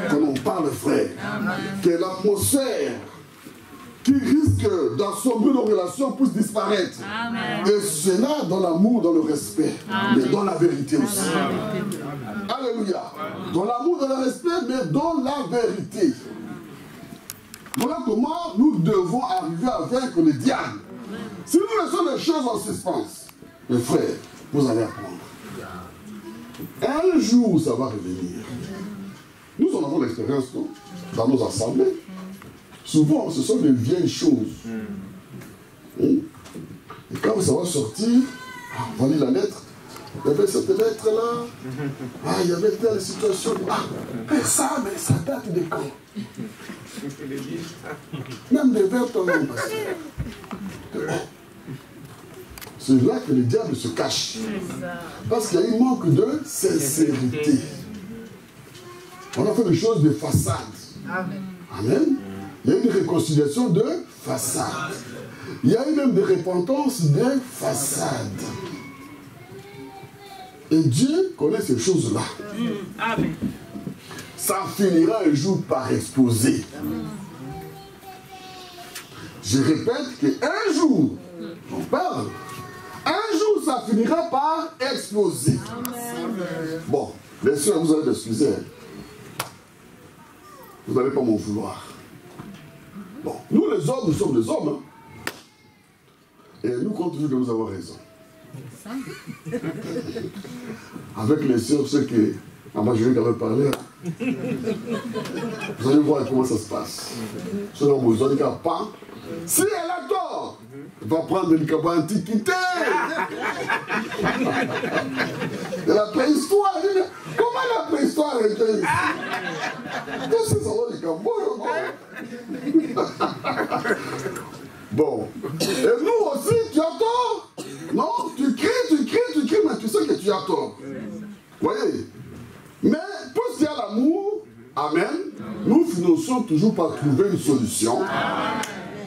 qu'on en parle, frère, que l'atmosphère qui risque d'assombrer nos relations puisse disparaître. Amen. Et cela dans l'amour, dans le respect, mais dans la vérité aussi. Alléluia. Dans l'amour, dans le respect, mais dans la vérité. Voilà comment nous devons arriver à vaincre le diable. Si nous laissons les choses en suspens, mes frères, vous allez apprendre. Un jour, ça va revenir. Nous en avons l'expérience dans nos assemblées. Souvent, ce sont des vieilles choses. Et quand ça va sortir, on va lire la lettre. Il y avait cette lettre-là. Ah, il y avait telle situation. Ah, mais ça date de quand? Même des vers ton nom passé. C'est là que le diable se cache. Parce qu'il y a un manque de sincérité. On a fait des choses de façade. Amen. Amen. Il y a une réconciliation de façade. Il y a eu même des repentances de façade. Et Dieu connaît ces choses-là. Amen. Ça finira un jour par exploser. Je répète qu'un jour, on parle, un jour ça finira par exploser. Amen. Bon, bien sûr, vous allez m'excuser. Vous n'allez pas m'en vouloir. Bon, nous les hommes, nous sommes des hommes. Hein. Et nous continuons de nous avoir raison. Avec les sœurs, ceux qui... Ah, moi je vais quand même parler. Hein. Vous allez voir comment ça se passe. Selon vous allez pas. Si elle a tort, elle va prendre une cabane antiquité. De la préhistoire. Comment la préhistoire est ici? Tout ça, ça va les Cambodges. Bon. Et nous aussi, tu as tort. Non, tu cries, mais tu sais que tu as tort. Vous voyez? Mais puisqu'il y a l'amour, amen, nous finissons toujours par trouver une solution.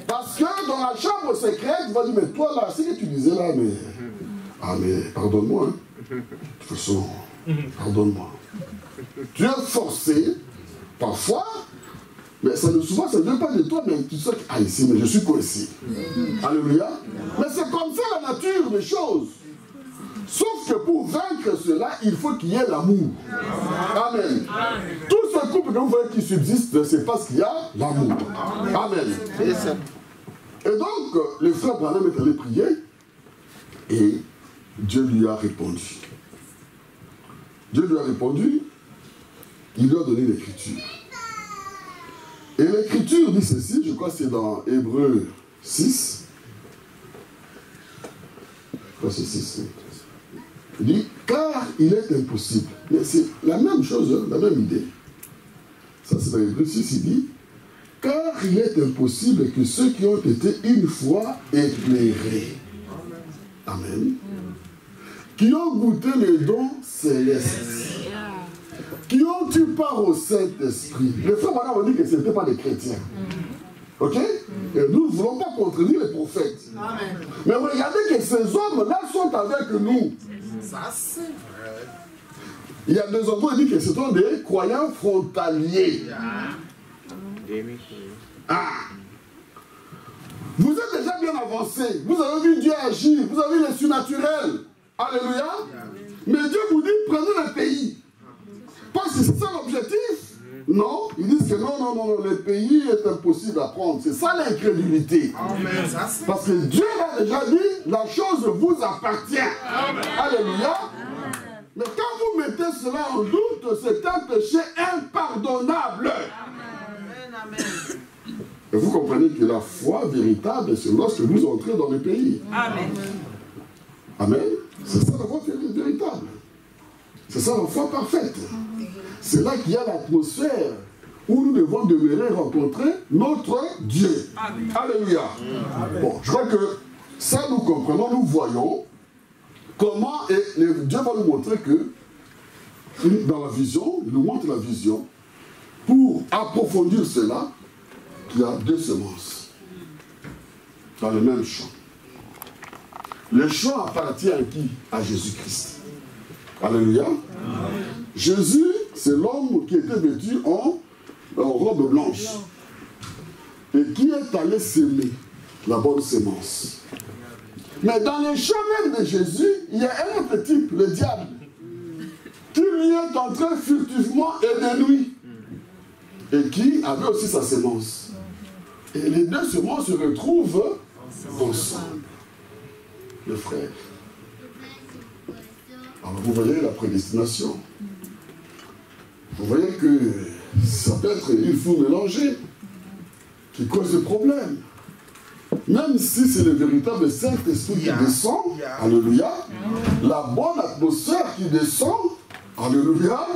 Parce que dans la chambre secrète, tu vas dire, mais toi là, c'est ce que tu disais là, mais... Ah mais pardonne-moi. Hein. De toute façon, pardonne-moi. Tu es forcé, parfois, mais souvent ça ne vient pas de toi, mais tu sais que, ah ici, mais je suis coincé. Alléluia. Mais c'est comme ça la nature des choses. Sauf que pour vaincre cela, il faut qu'il y ait l'amour. Amen. Tout ce couple que vous voyez qui subsiste, c'est parce qu'il y a l'amour. Amen. Et donc, le frère Branham est allé prier et Dieu lui a répondu. Dieu lui a répondu, il lui a donné l'écriture. Et l'écriture dit ceci, je crois que c'est dans Hébreux 6. Je crois que c'est 6. Il dit, car il est impossible. Mais c'est la même chose, hein, la même idée. Ça c'est dans Hébreux 6, il dit, car il est impossible que ceux qui ont été une fois éclairés, amen, qui ont goûté les dons célestes, qui ont eu part au Saint-Esprit. Les frères Branham ont dit que ce n'étaient pas des chrétiens. Ok? Et nous ne voulons pas contredire les prophètes. Amen. Mais regardez que ces hommes-là sont avec nous. Ça, c'est vrai. Il y a des endroits qui disent que ce sont des croyants frontaliers. Ah. Vous êtes déjà bien avancé. Vous avez vu Dieu agir. Vous avez vu les surnaturels. Alléluia. Mais Dieu vous dit, prenez le pays. Parce que c'est ça l'objectif. Non, ils disent que non, le pays est impossible à prendre. C'est ça l'incrédulité. Parce que Dieu a déjà dit, la chose vous appartient. Amen. Alléluia. Amen. Mais quand vous mettez cela en doute, c'est un péché impardonnable. Amen. Et vous comprenez que la foi véritable, c'est lorsque vous entrez dans le pays. Amen. Amen. C'est ça la foi véritable. C'est ça la foi parfaite. C'est là qu'il y a l'atmosphère où nous devons demeurer rencontrer notre Dieu. Alléluia. Bon, je crois que ça nous comprenons, nous voyons comment, et Dieu va nous montrer que dans la vision, il nous montre la vision, pour approfondir cela, qu'il y a 2 semences dans le même champ. Le champ appartient à qui? À Jésus-Christ. Alléluia. Jésus, c'est l'homme qui était vêtu en robe blanche et qui est allé s'aimer la bonne sémence. Mais dans les champs même de Jésus, il y a un autre type, le diable, qui lui est entré furtivement et de nuit, et qui avait aussi sa sémence. Et les 2 semences se retrouvent ensemble. Les frères. Alors vous voyez la prédestination. Vous voyez que ça peut être une foule mélangée qui cause des problèmes. Même si c'est le véritable Saint-Esprit qui descend, alléluia, la bonne atmosphère qui descend, alléluia,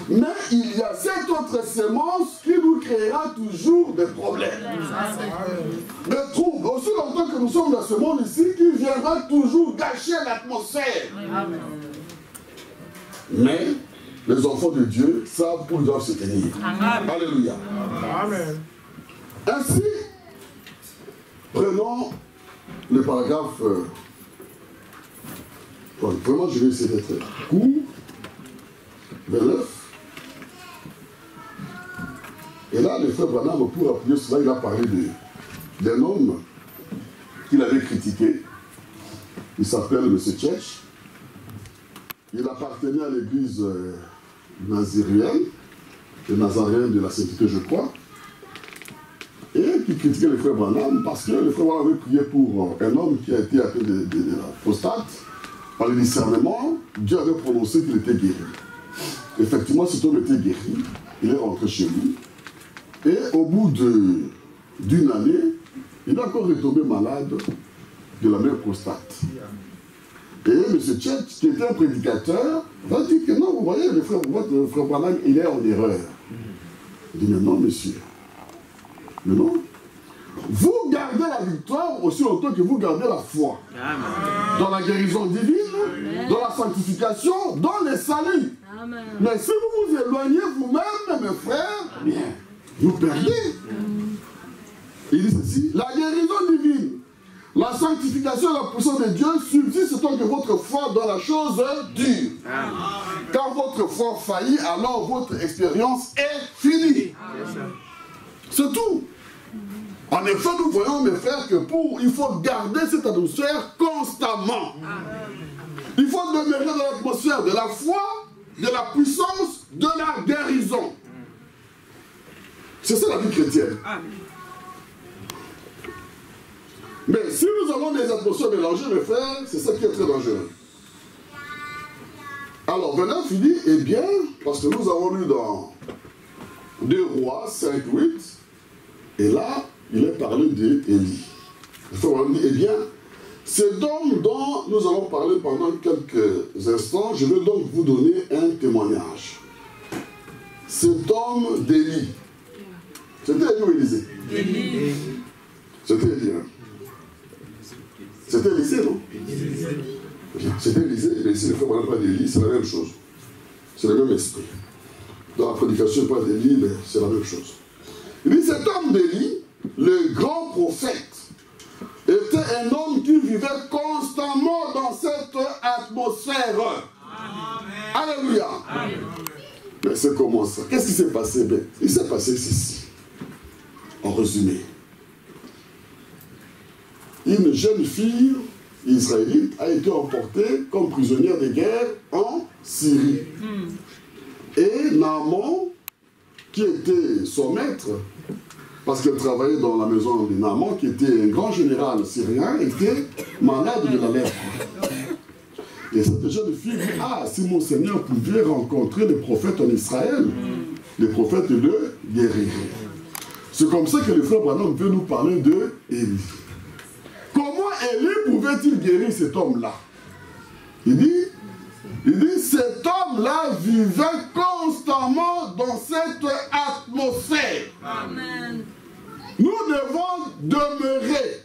mais il y a cette autre sémence qui nous créera toujours des problèmes, des troubles. Aussi longtemps que nous sommes dans ce monde ici, qui viendra toujours gâcher l'atmosphère. Mais les enfants de Dieu savent où ils doivent se tenir. Alléluia. Amen. Ainsi, prenons le paragraphe. Vraiment, je vais essayer d'être court. 29. Et là, le frère Branham, pour appuyer cela, il a parlé d'un homme qu'il avait critiqué. Il s'appelle M. Tchèche. Il appartenait à l'église nazaréenne, le Nazaréen de la Sainteté, je crois. Et qui critiquait le frère Branham parce que le frère Branham avait prié pour un homme qui a été atteint de la prostate. Par le discernement, Dieu avait prononcé qu'il était guéri. Effectivement, cet homme était guéri. Il est rentré chez lui. Et au bout d'une année, il est encore retombé malade de la même prostate. Et M. Tchèche, qui était un prédicateur, va dire que non, vous voyez, votre frère Branham, il est en erreur. Il dit, mais non, monsieur. Mais non. Vous gardez la victoire aussi longtemps que vous gardez la foi. Dans la guérison divine, dans la sanctification, dans le salut. Amen. Mais si vous vous éloignez vous-même, mes frères, bien, vous perdez. Il dit ceci, la guérison divine, la sanctification et la puissance de Dieu subsistent tant que votre foi dans la chose dure. Quand votre foi faillit, alors votre expérience est finie. C'est tout. En effet, nous voyons, mes frères, que il faut garder cette atmosphère constamment. Il faut demeurer dans l'atmosphère de la foi, de la puissance, de la guérison. C'est ça la vie chrétienne. Mais si nous avons des atmosphères mélangées, mes frères, c'est ça qui est très dangereux. Alors, Venant dit, eh bien, parce que nous avons lu dans 2 Rois 5, 8, et là, il est parlé d'Élie. Il faut dire, eh bien, cet homme dont nous allons parler pendant quelques instants, je veux donc vous donner un témoignage. Cet homme d'Élie. C'était Élie ou Élisée? Élie. C'était Élie, hein? C'était Élisée, non? C'était Élisée, mais ici, le frère ne parle pas d'Élie, c'est la même chose. C'est le même esprit. Dans la prédication, il parle d'Élie, mais c'est la même chose. Il dit, cet homme d'Élie, le grand prophète, était un homme qui vivait constamment dans cette atmosphère. Amen. Alléluia. Amen. Mais c'est comment ça? Qu'est-ce qui s'est passé? Ben, il s'est passé ceci. En résumé. Une jeune fille israélite a été emportée comme prisonnière de guerre en Syrie. Et Naaman, qui était son maître, parce qu'elle travaillait dans la maison de Naaman, qui était un grand général syrien, était malade de la lèpre. Et cette jeune fille dit, ah, si mon Seigneur pouvait rencontrer les prophètes en Israël, les prophètes le guériraient. C'est comme ça que le frère Branham veut nous parler de Élie. Comment Élie pouvait-il guérir cet homme-là? Il dit, Il dit, cet homme-là vivait constamment dans cette atmosphère. Amen. Nous devons demeurer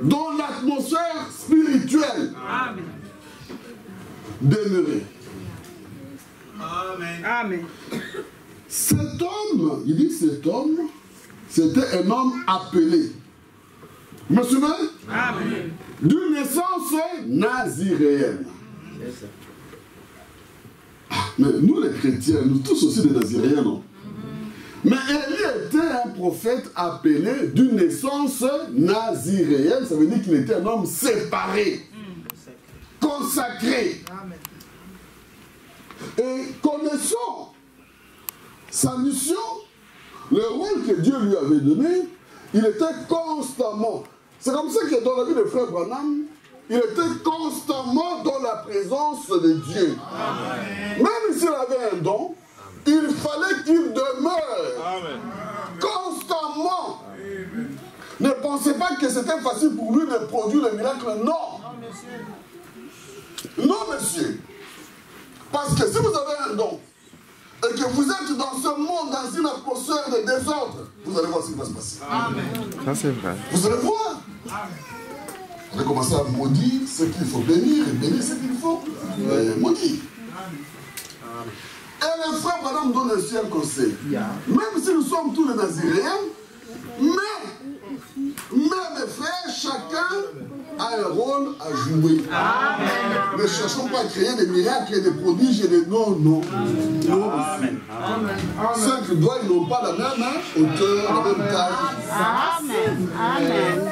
dans l'atmosphère spirituelle. Amen. Demeurer. Amen. Amen. Cet homme, il dit cet homme, c'était un homme appelé. Vous me suivez? Amen. D'une naissance naziréenne. Mais nous les chrétiens, nous tous aussi des naziréens, non? Mais Élie était un prophète appelé d'une naissance naziréenne. Ça veut dire qu'il était un homme séparé, consacré. Et connaissant sa mission, le rôle que Dieu lui avait donné, il était constamment. C'est comme ça que dans la vie de frère Branham, il était constamment dans la présence de Dieu. Amen. Même s'il avait un don, il fallait qu'il demeure. Amen. Constamment. Amen. Ne pensez pas que c'était facile pour lui de produire le miracle. Non. Non, monsieur. Parce que si vous avez un don, et que vous êtes dans ce monde, dans une atmosphère de désordre, vous allez voir ce qui va se passer. Amen. Ça c'est vrai. Vous allez voir. Amen. Vous allez commencer à maudire ce qu'il faut bénir, et bénir ce qu'il faut maudire. Amen. Et le frère Branham donne aussi un conseil. Même si nous sommes tous les Naziréens, mais mes frères, chacun a un rôle à jouer. Amen. Ne cherchons pas à créer des miracles et des prodiges et des... Non, non. Non. Amen. Ceux qui doivent, ils n'ont pas la même hauteur, la même taille. Amen. Amen.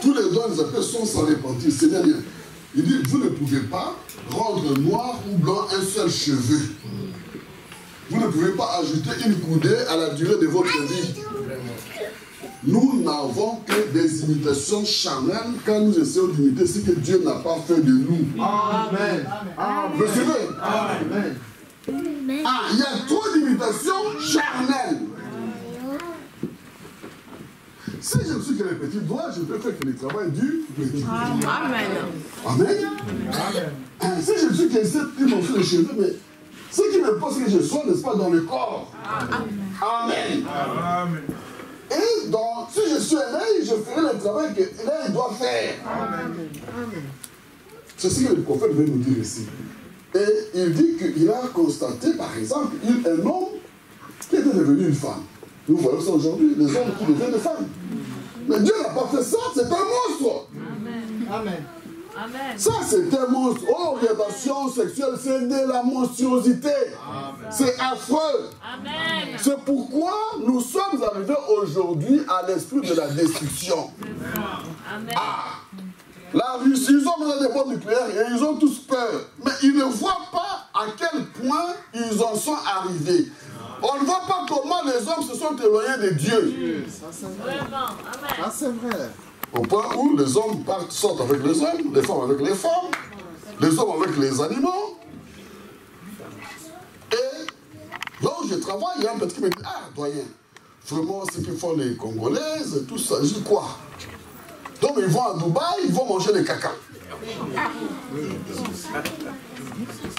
Tous les dons, les appels sont sans repentir. C'est-à-dire, il dit, vous ne pouvez pas rendre noir ou blanc un seul cheveu. Vous ne pouvez pas ajouter une coudée à la durée de votre vie. Nous n'avons que des imitations charnelles quand nous essayons d'imiter ce que Dieu n'a pas fait de nous. Amen. Vous suivez? Amen. Ah, il y a trop d'imitations charnelles. Si je ne suis que les petits doigts, je peux faire que le travail du petit. Amen. Amen. Amen. Si je ne suis que ces morceaux de cheveux, mais ce qui me pose que je sois, n'est-ce pas, dans le corps. Amen. Amen. Et donc, si je suis un œil, je ferai le travail que l'œil doit faire. Amen. C'est ce que le prophète veut nous dire ici. Et il dit qu'il a constaté, par exemple, un homme qui était devenu une femme. Nous voyons ça aujourd'hui, les hommes qui deviennent des femmes. Mais Dieu n'a pas fait ça, c'est un monstre. Amen. Amen. Amen. Ça, c'est un monstre. Orientation sexuelle, c'est de la monstruosité. C'est affreux. Amen. C'est pourquoi nous sommes arrivés aujourd'hui à l'esprit de la destruction. Amen. Ah. La Russie, ils ont besoin des bombes nucléaires et ils ont tous peur. Mais ils ne voient pas à quel point ils en sont arrivés. On ne voit pas comment les hommes se sont éloignés de Dieu. Ça, c'est vrai. Ça, c'est vrai. Au point où les hommes sortent avec les hommes, les femmes avec les femmes, les hommes avec les animaux. Et là où je travaille, il y a un petit qui me dit, ah, doyen, vraiment ce qu'ils font les Congolaises, tout ça, je dis quoi? Donc ils vont à Dubaï, ils vont manger des caca.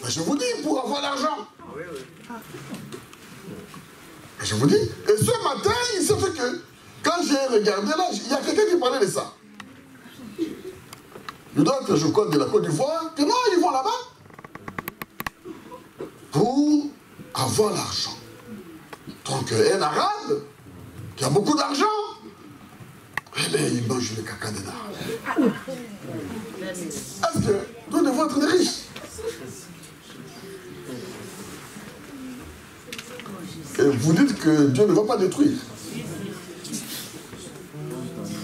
Mais je vous dis, pour avoir l'argent. Je vous dis, et ce matin, il s'est fait que, quand j'ai regardé là, il y a quelqu'un qui parlait de ça. Il doit être, je crois, de la Côte d'Ivoire, que non, ils vont là-bas pour avoir l'argent. Donc, un arabe qui a beaucoup d'argent, eh bien, il mange le caca des arabes. Est-ce que nous devons être des riches? Et vous dites que Dieu ne va pas détruire.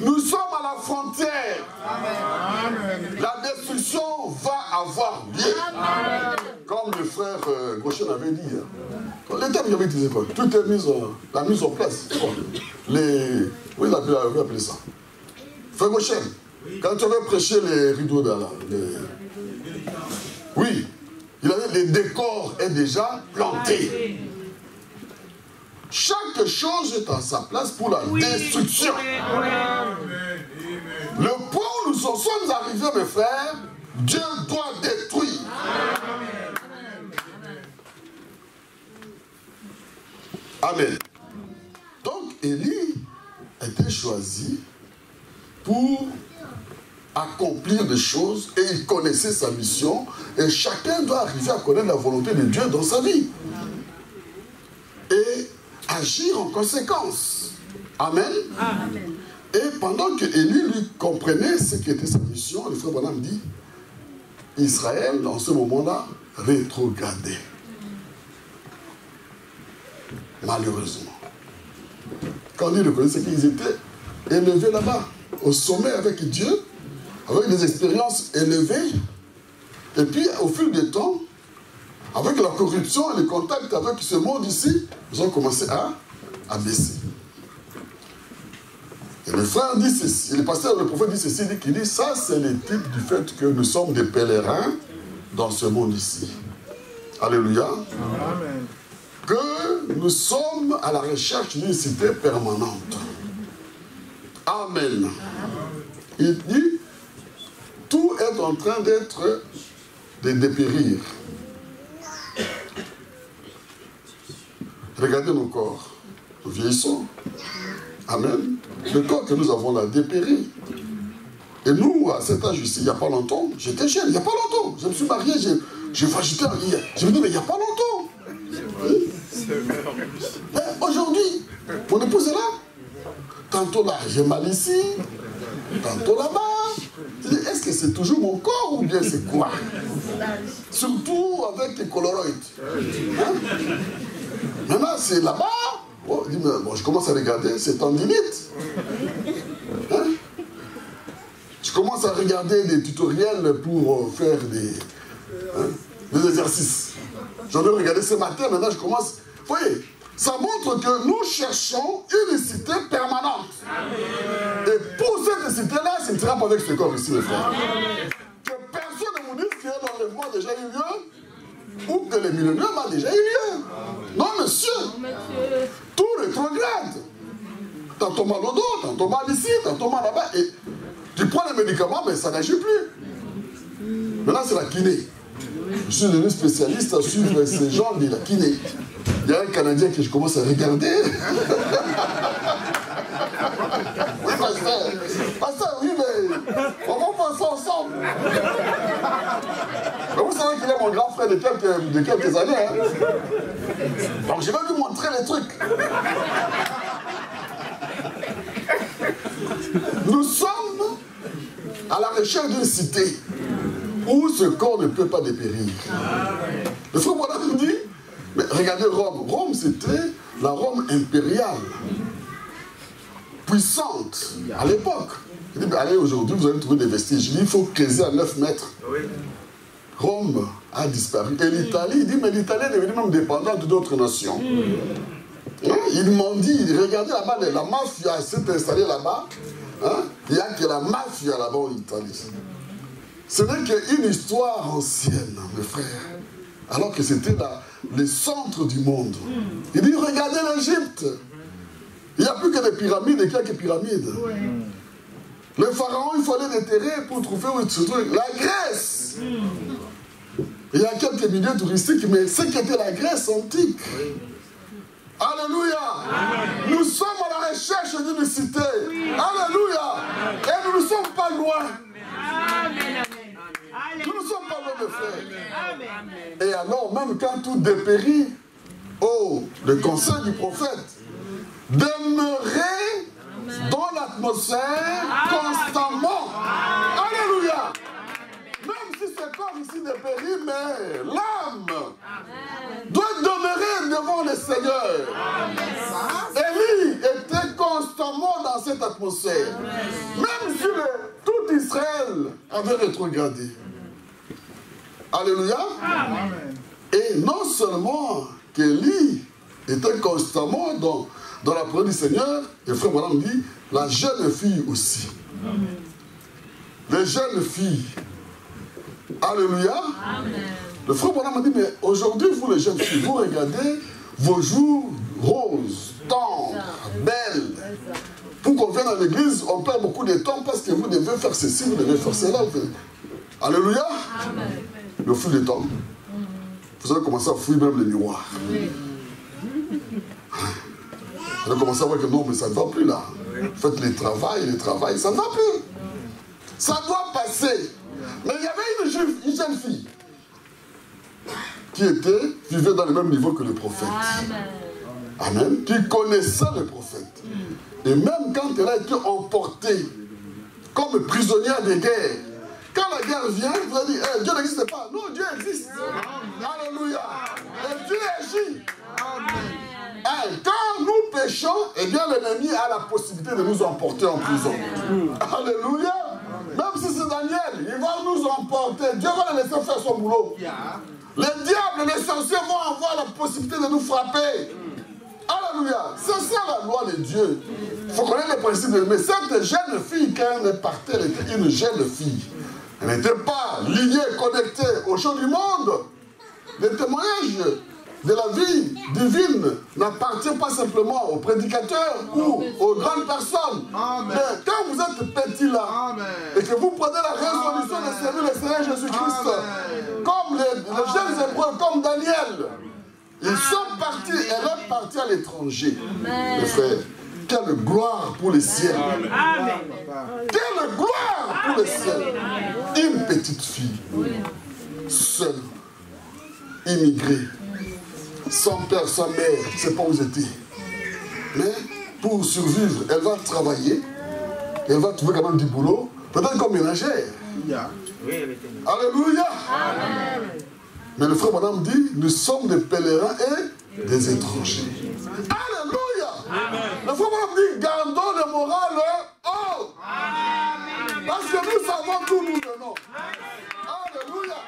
Nous sommes à la frontière. Amen. La destruction va avoir lieu. Amen. Comme le frère Gauchen avait dit. Les termes qu'il avait utilisé, tout est mis la mise en place. Oui, il avait appelé ça. Frère Gauchen, quand tu avais prêché les rideaux là, oui, il avait le décor est déjà planté. Chaque chose est à sa place pour la destruction. Le point où nous en sommes sommes arrivés, mes frères, Dieu doit détruire. Amen. Donc, Élie a été choisi pour accomplir des choses et il connaissait sa mission et chacun doit arriver à connaître la volonté de Dieu dans sa vie et agir en conséquence. Amen. Amen. Et pendant que Élie lui comprenait ce qu'était sa mission, le frère Branham dit, Israël, dans ce moment-là, rétrogradait. Malheureusement. Quand il reconnaissait qu'ils étaient élevés là-bas, au sommet avec Dieu, avec des expériences élevées, et puis au fil du temps, avec la corruption et les contacts avec ce monde ici, ils ont commencé à baisser. Et le frère dit ceci, le pasteur, le prophète dit ceci, il dit, ça c'est le type du fait que nous sommes des pèlerins dans ce monde ici. Alléluia. Amen. Que nous sommes à la recherche d'une cité permanente. Amen. Il dit, tout est en train de dépérir. Regardez nos corps. Nous vieillissons. Amen. Le corps que nous avons là dépérit. Et nous, à cet âge ici, il n'y a pas longtemps, j'étais jeune, il n'y a pas longtemps. Je me suis marié, je me dis, mais il n'y a pas longtemps. Mais aujourd'hui, mon épouse est là. Tantôt là, j'ai mal ici. Tantôt là-bas. Est-ce que c'est toujours mon corps ou bien c'est quoi? Surtout avec les coloroïdes. Hein? Maintenant, c'est là-bas. Oh, bon, je commence à regarder, c'est tendinite. Hein? Je commence à regarder des tutoriels pour faire des exercices. J'en ai regardé ce matin, maintenant je commence. Vous voyez, ça montre que nous cherchons une cité permanente. Et pour cette cité-là, ce ne sera pas avec ce corps ici, mes frères. Que personne ne vous dise que l'enlèvement a déjà eu lieu, ou que le millénium a déjà eu lieu. Non, monsieur. Tout rétrograde. Tantôt mal au dos, tantôt mal ici, tantôt mal là-bas. Et tu prends les médicaments, mais ça n'agit plus. Maintenant, c'est la kiné. Je suis devenu spécialiste à suivre ces gens de la kiné. Il y a un Canadien que je commence à regarder. Oui, pasteur. Pasteur, oui, mais on va passer ensemble. Mais vous savez qu'il est mon grand frère de quelques années. Hein? Donc je vais lui montrer les trucs. Nous sommes à la recherche d'une cité où ce corps ne peut pas dépérir. Le frère Branham nous dit, mais regardez Rome. Rome, c'était la Rome impériale, puissante, à l'époque. Il dit, allez, aujourd'hui, vous allez trouver des vestiges. Il dit, il faut creuser à 9 mètres. Rome a disparu. Et l'Italie, il dit, mais l'Italie est devenue même dépendante d'autres nations. Hein? Il m'ont dit, regardez là-bas, la mafia s'est installée là-bas. Hein? Il n'y a que la mafia là-bas en Italie. Ce n'est qu'une histoire ancienne, mes frères. Alors que c'était le centre du monde. Il dit, regardez l'Égypte. Il n'y a plus que des pyramides et quelques pyramides. Le pharaon, il fallait déterrer pour trouver où il se trouve. La Grèce. Il y a quelques milieux touristiques, mais ce qu'était la Grèce antique. Alléluia. Nous sommes à la recherche d'une cité. Alléluia. Et nous ne sommes pas loin. Nous ne sommes pas loin, mes frères. Et alors, même quand tout dépérit, oh, le conseil du prophète, demeurer dans l'atmosphère constamment. Alléluia. Même si ce corps ici dépérit, mais l'âme doit demeurer devant le Seigneur. Élie était constamment dans cette atmosphère. Même si tout Israël avait rétrogradé. Alléluia. Et non seulement qu'Élie était constamment dans la parole du Seigneur, et frère Branham dit, la jeune fille aussi. Les jeunes filles. Alléluia. Le frère Branham dit, mais aujourd'hui, vous les jeunes filles, vous regardez vos jours roses, tendres, belles. Pour qu'on vienne à l'église, on perd beaucoup de temps parce que vous devez faire ceci, vous devez faire cela. Alléluia. Amen. Le fil du temps, vous allez commencer à fouiller même les miroirs. Oui. Vous allez commencer à voir que non, mais ça ne va plus là. Faites le travail, ça ne va plus. Ça doit passer. Mais il y avait une jeune fille qui vivait dans le même niveau que le prophète. Amen. Amen. Qui connaissait le prophète. Et même quand elle a été emportée comme prisonnière de guerre, quand la guerre vient, vous allez dire, Dieu n'existe pas. Non, Dieu existe. Alléluia. Et Dieu agit. Quand nous péchons, eh bien l'ennemi a la possibilité de nous emporter en prison. Alléluia. Même si c'est Daniel, il va nous emporter. Dieu va le laisser faire son boulot. Les diables, les sorciers vont avoir la possibilité de nous frapper. Alléluia. C'est ça la loi de Dieu. Il faut connaître les principes. Mais cette jeune fille, quand elle est partie, elle était une jeune fille. Elle n'était pas liée, connectée aux choses du monde. Les témoignages de la vie divine n'appartient pas simplement aux prédicateurs ou aux grandes personnes. Amen. Mais quand vous êtes petit là, Amen. et que vous prenez la résolution de servir le Seigneur Jésus-Christ, comme les jeunes Hébreux, comme Daniel, ils sont partis, elle est partie à l'étranger. Mes frères, quelle gloire pour les ciels. Amen. Quelle gloire pour les ciels. Une petite fille, seule, immigrée, sans père, sans mère, je ne sais pas où j'étais. Mais pour survivre, elle va travailler, elle va trouver quand même du boulot, peut-être comme ménagère. Alléluia. Mais le frère Madame dit, nous sommes des pèlerins et des étrangers. Alléluia. Le frère Madame dit, gardons le moral haut. Parce que nous savons d'où nous venons. Alléluia.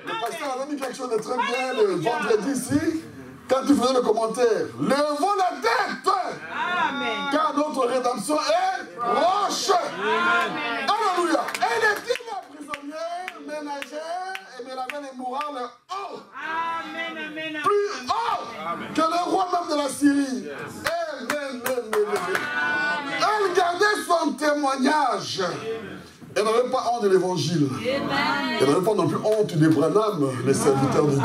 Le pasteur avait dit quelque chose de très bien le vendredi ici, quand il faisait le commentaire. Levons la tête. Amen. Car notre rédemption est proche. Alléluia. Elle était la prisonnière, ménagère, et mais elle avait les morales haut. Amen. Amen. Plus haut que le roi même de la Syrie. Elle gardait son témoignage. Elle n'avait pas honte de l'évangile. Elle n'avait pas non plus honte de Branham, les serviteurs de Dieu.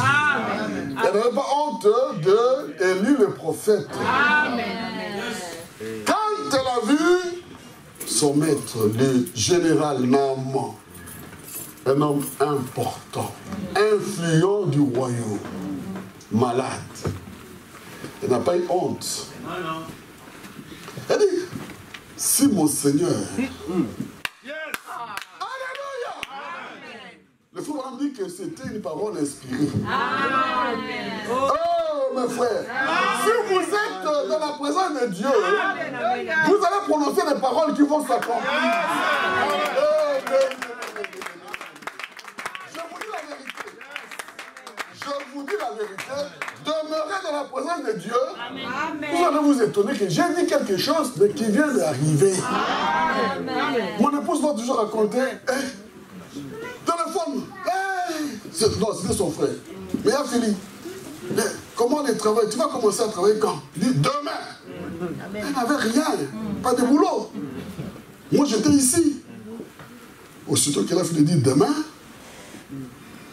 Elle n'avait pas honte de Élie le prophète. Quand elle a vu son maître, le général Naaman, un homme important, influent du royaume, malade, elle n'a pas eu honte. Elle dit, si mon Seigneur... Le frère Branham dit que c'était une parole inspirée. Amen. Oh, mes frères, si vous êtes dans la présence de Dieu, vous allez prononcer des paroles qui vont s'accomplir. Je vous dis la vérité. Je vous dis la vérité. Demeurez dans la présence de Dieu. Vous allez vous étonner que j'ai dit quelque chose mais qui vient d'arriver. Mon épouse va toujours raconter. Téléphone. Non, c'était son frère. Mais il a fini. Mais comment il travaille? Tu vas commencer à travailler quand? Il dit demain. Elle n'avait rien. Pas de boulot. Moi j'étais ici. Aussitôt qu'elle a fini de dire demain,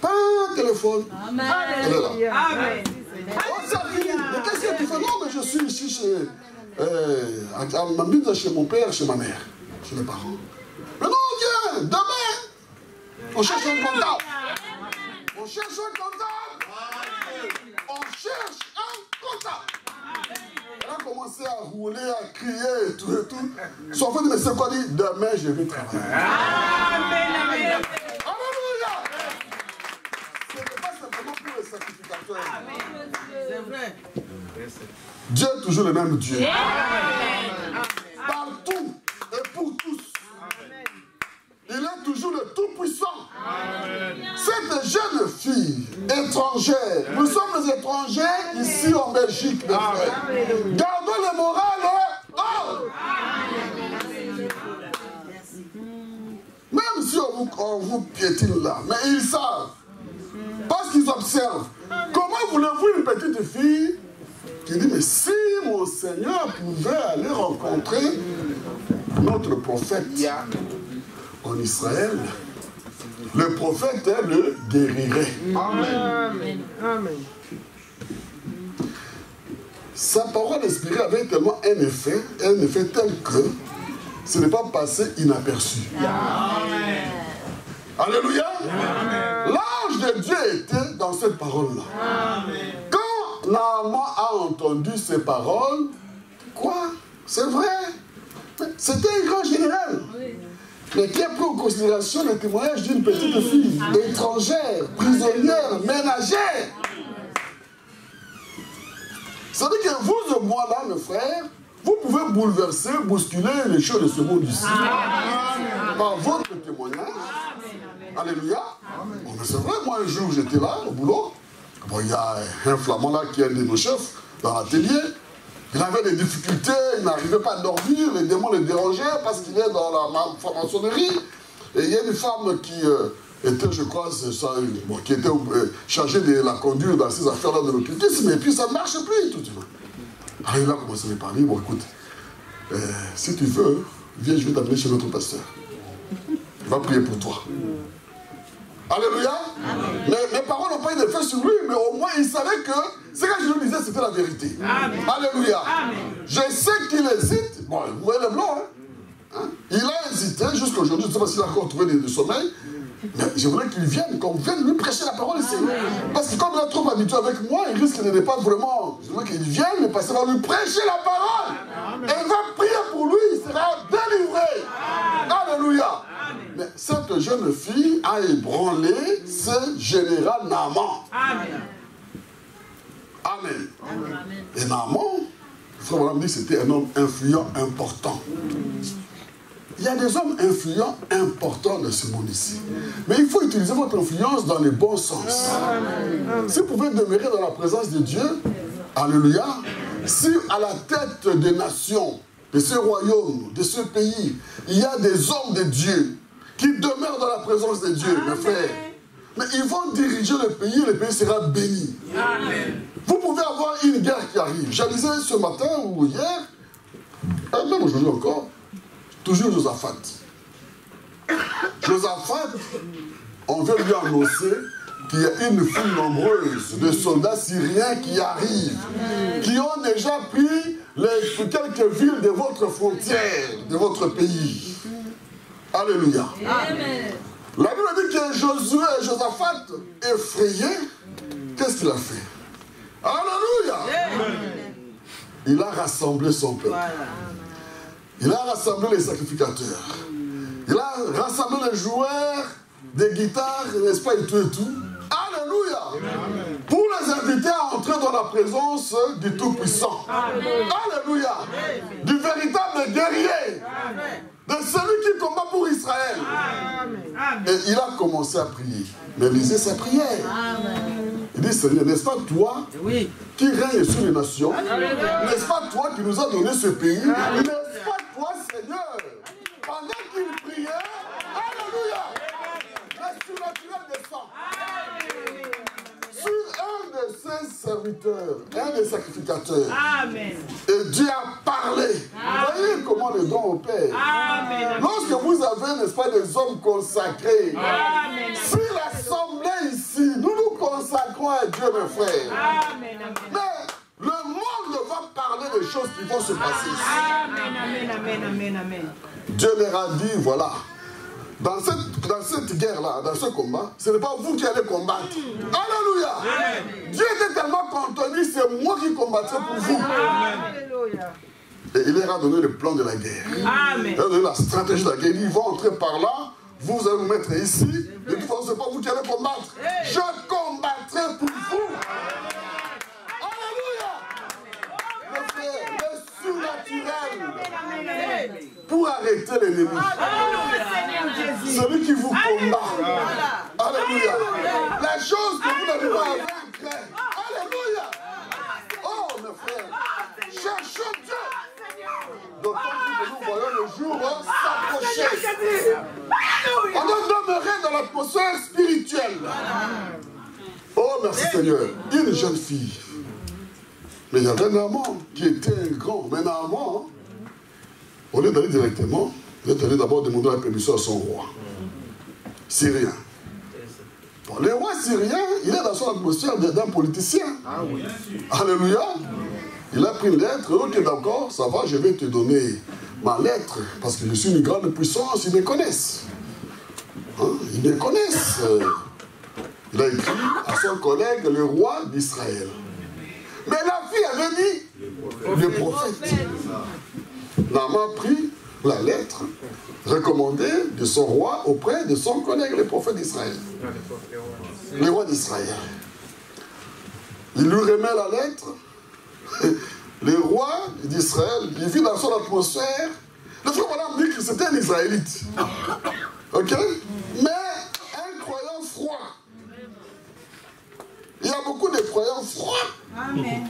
pas de téléphone. Elle est là. Amen. Oh, ça fini. Mais qu'est-ce que tu fais? Non, mais je suis ici chez mon père, chez ma mère, chez mes parents. Mais non, viens, demain. On cherche un comptable. On cherche un comptable. On cherche un comptable. Elle a commencé à rouler, à crier et tout et tout. Son frère dit, mais c'est quoi? Dit, demain je vais travailler. Amen. Alléluia. Ce n'est pas simplement pour les sacrificateurs. C'est vrai. Dieu est toujours le même Dieu. Partout et pour tous. Il est toujours le Tout-Puissant. Cette jeune fille étrangère, nous sommes les étrangers ici en Belgique, mes frères. Gardons le moral. Même si on vous piétine là, mais ils savent. Parce qu'ils observent. Comment voulez-vous une petite fille qui dit, mais si mon Seigneur pouvait aller rencontrer notre prophète en Israël, le prophète le guérirait. Amen. Amen. Sa parole inspirée avait tellement un effet tel que ce n'est pas passé inaperçu. Amen. Alléluia. L'ange de Dieu était dans cette parole-là. Quand Naaman a entendu ces paroles, quoi? C'est vrai. C'était un grand général. Mais qui a pris en considération le témoignage d'une petite fille, étrangère, prisonnière, ménagère. C'est-à-dire que vous et moi, là, mes frères, vous pouvez bouleverser, bousculer les choses de ce monde ici. Par votre témoignage. Alléluia. Bon, mais c'est vrai, moi, un jour, j'étais là, au boulot. Bon, il y a un flamand là qui est un de nos chefs dans l'atelier. Il avait des difficultés, il n'arrivait pas à dormir, les démons le dérangeaient parce qu'il est dans la franc-maçonnerie. Et il y a une femme qui était, je crois, qui était chargée de la conduire dans ces affaires-là de l'occultisme, et puis ça ne marche plus. Tout. Alors il a commencé à me parler. Bon, écoute, si tu veux, viens, je vais t'amener chez notre pasteur. Il va prier pour toi. Alléluia. Mes paroles n'ont pas eu d'effet sur lui, mais au moins il savait que ce que je lui disais, c'était la vérité. Amen. Alléluia. Amen. Je sais qu'il hésite. Bon, vous voyez le blanc, hein? Il a hésité jusqu'à aujourd'hui. Je ne sais pas s'il a encore trouvé du sommeil. Mais je voudrais qu'il vienne, qu'on vienne lui prêcher la parole ici. Parce que comme il est trop habitué avec moi, il risque de ne pas vraiment. Je voudrais qu'il vienne, mais parce qu'il va lui prêcher la parole. Amen. Et il va prier pour lui, il sera délivré. Amen. Alléluia. Mais cette jeune fille a ébranlé ce général Naaman. Amen. Amen. Amen. Et Naaman, frère Branham dit que c'était un homme influent, important. Il y a des hommes influents, importants dans ce monde ici. Mais il faut utiliser votre influence dans le bon sens. Amen. Si vous pouvez demeurer dans la présence de Dieu, alléluia, si à la tête des nations, de ce royaume, de ce pays, il y a des hommes de Dieu qui demeurent dans la présence de Dieu, mes frères. Mais ils vont diriger le pays sera béni. Amen. Vous pouvez avoir une guerre qui arrive. J'ai lisé ce matin ou hier, même aujourd'hui encore, toujours Josaphat. Josaphat, on veut lui annoncer qu'il y a une foule nombreuse de soldats syriens qui arrivent, qui ont déjà pris quelques villes de votre frontière, de votre pays. Alléluia. Amen. La Bible dit que Josué et Josaphat, effrayés, qu'est-ce qu'il a fait? Alléluia. Amen. Il a rassemblé son peuple. Il a rassemblé les sacrificateurs. Il a rassemblé les joueurs des guitares, n'est-ce pas, et tout et tout. Alléluia. Amen. Pour les inviter à entrer dans la présence du Tout-Puissant. Alléluia. Du véritable guerrier. Amen. De celui qui combat pour Israël. Amen. Et il a commencé à prier. Mais lisez sa prière. Amen. Il dit, Seigneur, n'est-ce pas toi qui règne sur les nations? N'est-ce pas toi qui nous as donné ce pays? N'est-ce pas toi, Seigneur? Pendant qu'il priait, alléluia, le surnaturel descend. Sur un de ses serviteurs, un des sacrificateurs. Amen. Et Dieu a parlé. Amen. Vous voyez comment les dons opèrent. Amen. Lorsque vous avez, n'est-ce pas, des hommes consacrés. Amen. Si l'assemblée ici, nous nous consacrons à Dieu, mes frères. Amen. Mais le monde va parler des choses qui vont se passer ici. Amen. Amen. Amen. Amen. Dieu leur a dit, voilà. Dans cette guerre-là, dans ce combat, ce n'est pas vous qui allez combattre. Alléluia. Amen. Dieu était tellement contenu, c'est moi qui combattrai pour vous. Alléluia. Et il leur a donné le plan de la guerre. Amen. Il a donné la stratégie de la guerre. Ils vont entrer par là, vous allez vous mettre ici. De toute façon, ce n'est pas vous qui allez combattre. Je combattrai pour vous. Alléluia. Le surnaturel. Pour arrêter l'ennemi. Celui qui vous combat. Alléluia. La chose que vous n'avez pas vaincre. Alléluia. Oh, mes frères, cherchons Dieu. D'autant que nous voyons le jour s'approcher. On doit demeurer dans l'atmosphère spirituelle. Oh, merci Seigneur. Une jeune fille Mais il y avait Naaman qui était un grand. Mais Naaman, au lieu d'aller directement, il est allé d'abord demander la permission à son roi syrien. Bon, le roi syrien, il est dans son atmosphère d'un politicien. Ah oui. Alléluia. Il a pris une lettre. Ok, d'accord, ça va, je vais te donner ma lettre. Parce que je suis une grande puissance, ils me connaissent. Hein? Ils me connaissent. Il a écrit à son collègue, le roi d'Israël. Mais la fille avait dit, le prophète. Naaman prit la lettre recommandée de son roi auprès de son collègue, le prophète d'Israël. Le roi d'Israël. Il lui remet la lettre. Le roi d'Israël, il vit dans son atmosphère. Le frère Branham dit que c'était un Israélite. Ok? Mais un croyant froid. Il y a beaucoup de croyants froids. Amen.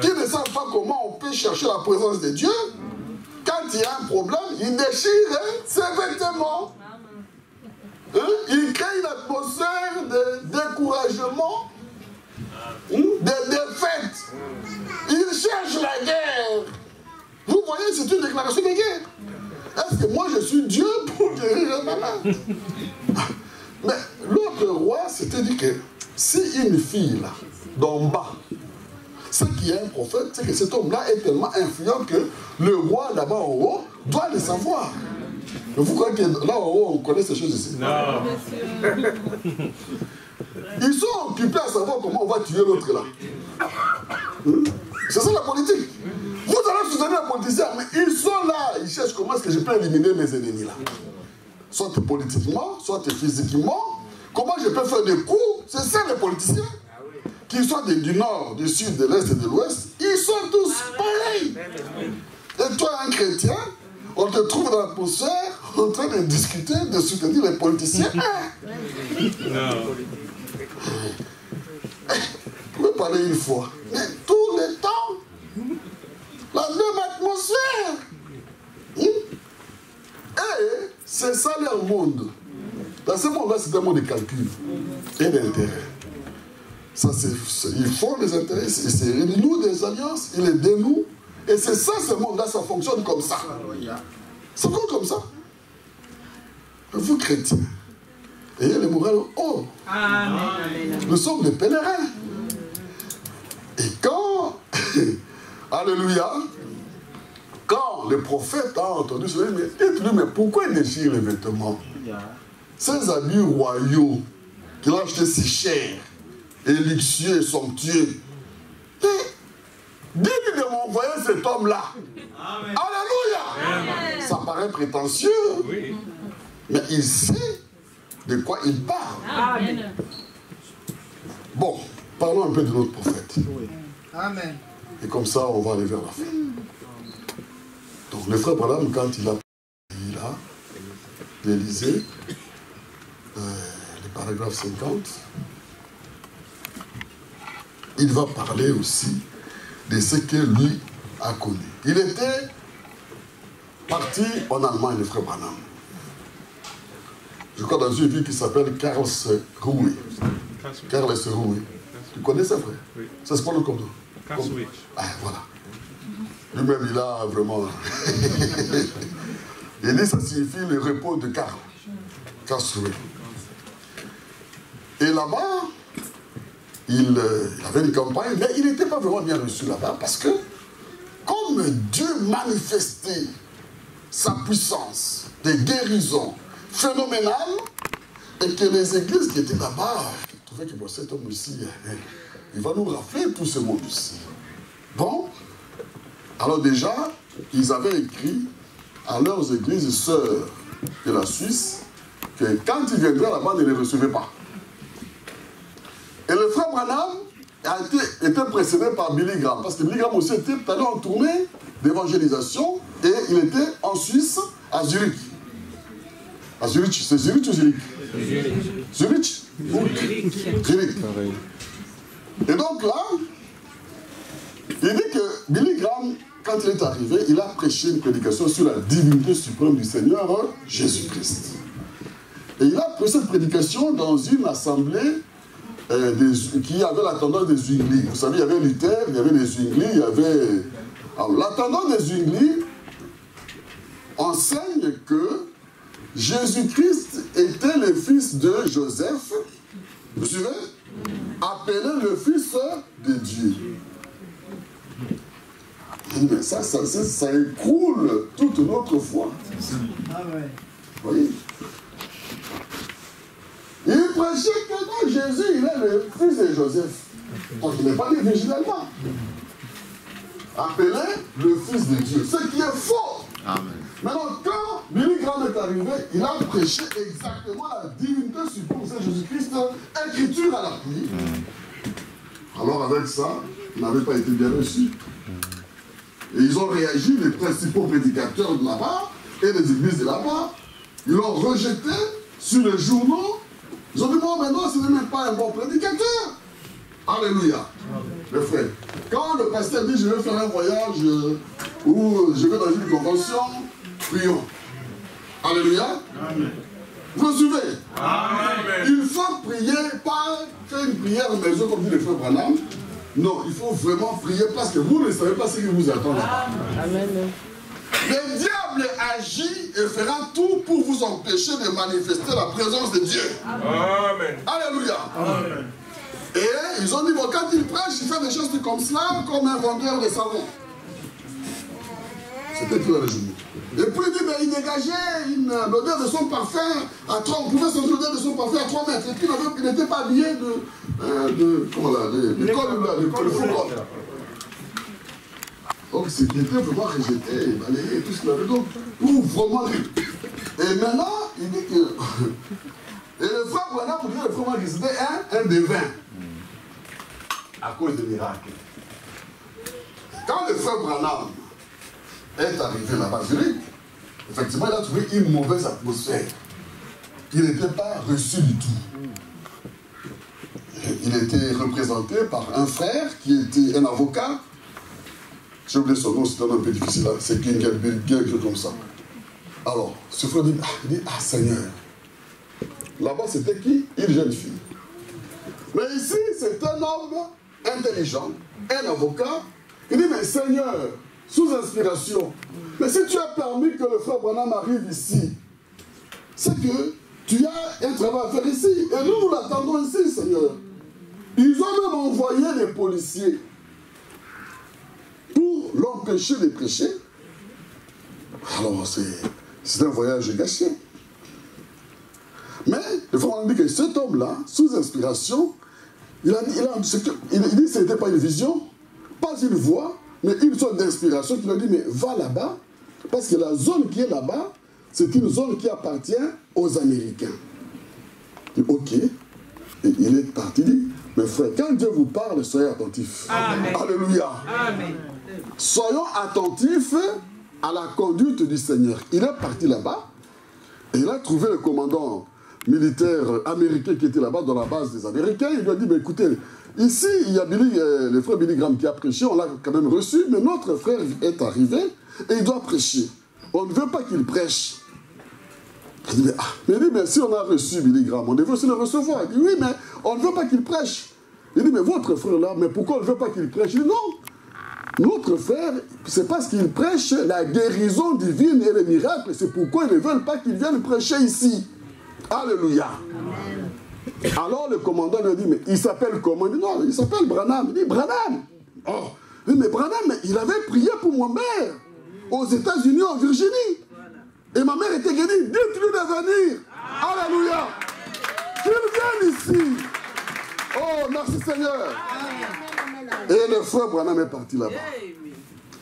Qui ne savent pas comment on peut chercher la présence de Dieu. Quand il y a un problème, il déchire ses vêtements. Hein? Il crée une atmosphère de découragement, de défaite. Il cherche la guerre. Vous voyez, c'est une déclaration de guerre. Est-ce que moi je suis Dieu pour guérir un malade? Mais l'autre roi s'était dit que si une fille là, d'en bas, ce qui est un prophète, c'est que cet homme-là est tellement influent que le roi là-bas en haut doit le savoir. Mais vous croyez que là en haut, on connaît ces choses ici? Non. Ils sont occupés à savoir comment on va tuer l'autre là. C'est ça la politique. Vous allez soutenir les politiciens, mais ils sont là, ils cherchent comment est-ce que je peux éliminer mes ennemis là. Soit politiquement, soit physiquement. Comment je peux faire des coups? C'est ça les politiciens. Qu'ils soient du nord, du sud, de l'est et de l'ouest, ils sont tous pareils. Et toi, un chrétien, on te trouve dans l'atmosphère en train de discuter, de soutenir les politiciens. Non. Vous pouvez parler une fois, mais tout le temps, la même atmosphère. Et c'est ça leur monde. Dans ce monde-là, c'est un monde de calcul et d'intérêt. Ça, ils font les intérêts, ils nouent des alliances, ils les dénouent. Et c'est ça, ce monde-là, ça fonctionne comme ça. Ça fonctionne comme ça. Vous, chrétiens, ayez le moral haut. Amen. Nous sommes des pèlerins. Et quand, alléluia, quand le prophète a entendu cela, mais dites-lui, mais pourquoi il déchire les vêtements? Ces habits royaux qu'il a achetés si cher, et luxueux et somptueux. Dis-lui de m'envoyer cet homme-là. Alléluia. Ça paraît prétentieux, Oui. mais il sait de quoi il parle. Amen. Bon, parlons un peu de notre prophète. Amen. Et comme ça, on va aller vers la fin. Donc, le frère Branham, quand il a l'Élysée, le paragraphe 50, il va parler aussi de ce que lui a connu. Il était parti en Allemagne, le frère Branham. Je crois dans une ville qui s'appelle Karlsruhe. Karlsruhe. Tu connais ça, frère? Oui. Ça se parle comme ça. Karlsruhe. Ah, voilà. Lui-même, il a vraiment... il dit, ça signifie le repos de Karl. Karlsruhe. Et là-bas, il avait une campagne, mais il n'était pas vraiment bien reçu là-bas parce que, comme Dieu manifestait sa puissance de guérison phénoménale, et que les églises qui étaient là-bas trouvaient que bon, cet homme aussi, il va nous rafler tout ce monde ici. Bon, alors déjà, ils avaient écrit à leurs églises sœurs de la Suisse que quand ils viendraient là-bas, ne les recevaient pas. Et le frère Branham a été précédé par Billy Graham, parce que Billy Graham aussi était allé en tournée d'évangélisation, et il était en Suisse, à Zurich. À Zurich, c'est Zurich ou Zurich? Zurich. Zurich. Et donc là, il dit que Billy Graham, quand il est arrivé, il a prêché une prédication sur la divinité suprême du Seigneur Jésus-Christ. Et il a prêché cette prédication dans une assemblée qui avait la tendance des Zwingli. Vous savez, il y avait Luther, il y avait les Zwingli, il y avait... Alors, la tendance des Zwingli enseigne que Jésus-Christ était le fils de Joseph, vous suivez? Appelé le fils de Dieu. Mais ça écroule toute notre foi. Oui. Il prêchait que non, Jésus, il est le fils de Joseph. Donc il n'est pas né virginalement. Appelé le fils de Dieu. Ce qui est faux. Amen. Maintenant, quand Billy Graham est arrivé, il a prêché exactement la divinité suprême de Jésus-Christ, écriture à l'appui. Alors avec ça, il n'avait pas été bien reçu. Et ils ont réagi, les principaux prédicateurs de là-bas et les églises de là-bas, ils l'ont rejeté sur les journaux. Ils ont dit, bon, maintenant, ce n'est même pas un bon prédicateur. Alléluia. Mes frères, quand le pasteur dit, je vais faire un voyage ou je vais dans une convention, prions. Alléluia. Amen. Vous me suivez? Amen. Il faut prier, pas faire une prière en maison comme dit le frère Branham. Non, il faut vraiment prier parce que vous ne savez pas ce qui vous attend là-bas. Amen. Le diable agit et fera tout pour vous empêcher de manifester la présence de Dieu. Amen. Alléluia. Amen. Et ils ont dit, bon, quand il prêche, il fait des choses comme cela, comme un vendeur de savon. C'était tout dans les journaux. Et puis il dit, mais il dégageait l'odeur de son parfum à 3, on pouvait sentir l'odeur de son parfum à 3 mètres. Et puis il n'était pas habillé comment là, le fourgon. Donc c'était vraiment rejeté, balayé, tout ce qu'il avait. Donc, pour vraiment. Et maintenant, il dit que. Et le frère Branham, pour dire le frère Branham, c'était un devin. À cause des miracles. Quand le frère Branham est arrivé là-bas, effectivement, il a trouvé une mauvaise atmosphère. Il n'était pas reçu du tout. Il était représenté par un frère qui était un avocat. J'ai oublié son nom, c'est un peu difficile, hein. C'est quelque chose comme ça. Alors, ce frère dit, ah Seigneur. Là-bas, c'était qui? Une jeune fille. Mais ici, c'est un homme intelligent, un avocat. Il dit, mais Seigneur, sous inspiration, mais si tu as permis que le frère Branham arrive ici, c'est que tu as un travail à faire ici. Et nous l'attendons ici, Seigneur. Ils ont même envoyé les policiers pour l'empêcher de prêcher. Alors, c'est un voyage gâché. Mais le frère Branham dit que cet homme-là, sous inspiration, il dit que ce n'était pas une vision, pas une voix, mais une sorte d'inspiration qui lui a dit, mais va là-bas, parce que la zone qui est là-bas, c'est une zone qui appartient aux Américains. Il dit, ok. Et il est parti, il dit, mes frères, quand Dieu vous parle, soyez attentifs. Amen. Alléluia. Amen. Soyons attentifs à la conduite du Seigneur. Il est parti là-bas, et il a trouvé le commandant militaire américain qui était là-bas dans la base des Américains. Il lui a dit, mais écoutez, ici, il y a le frère Billy Graham qui a prêché, on l'a quand même reçu, mais notre frère est arrivé et il doit prêcher. On ne veut pas qu'il prêche. Il dit, mais si on a reçu Billy Graham, on devait aussi le recevoir. Il dit, oui, mais on ne veut pas qu'il prêche. Il dit, mais votre frère là, mais pourquoi on ne veut pas qu'il prêche? Il dit, non, notre frère, c'est parce qu'il prêche la guérison divine et les miracles, c'est pourquoi ils ne veulent pas qu'il vienne prêcher ici. Alléluia. Amen. Alors le commandant lui dit, mais il s'appelle comment? Il dit, non, il s'appelle Branham. Il dit, Branham. Oh, mais Branham, il avait prié pour ma mère aux États-Unis, en Virginie. Et ma mère était guérie. Dites-lui de venir. Alléluia. Qu'il vienne ici. Oh, merci Seigneur. Et le frère Branham est parti là-bas.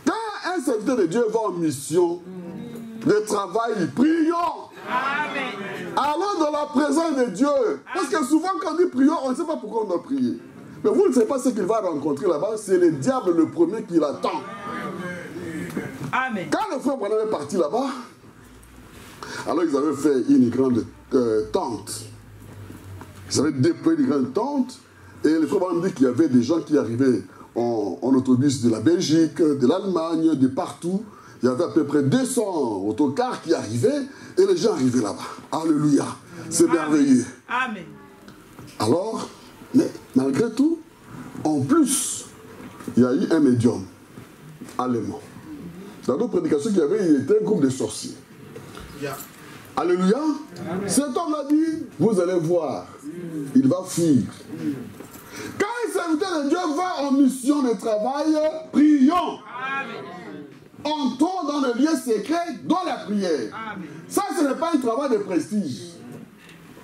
Quand un serviteur de Dieu va en mission, le travail, prions. Amen. Allons dans la présence de Dieu. Parce que souvent quand on dit prions, on ne sait pas pourquoi on doit prier. Mais vous ne savez pas ce qu'il va rencontrer là-bas. C'est le diable le premier qui l'attend. Amen. Quand le frère Branham est parti là-bas, alors ils avaient fait une grande tente. Ils avaient déployé une grande tente. Et le frère Branham dit qu'il y avait des gens qui arrivaient en autobus de la Belgique, de l'Allemagne, de partout. Il y avait à peu près 200 autocars qui arrivaient et les gens arrivaient là-bas. Alléluia. C'est merveilleux. Amen. Alors, Mais malgré tout, en plus, il y a eu un médium allemand. Dans d'autres prédications qu'il y avait, il était un groupe de sorciers. Alléluia. Cet homme l'a dit, vous allez voir, il va fuir. Quand un serviteur de Dieu va en mission de travail, prions. Entrons dans le lieu secret, dans la prière. Ça, ce n'est pas un travail de prestige.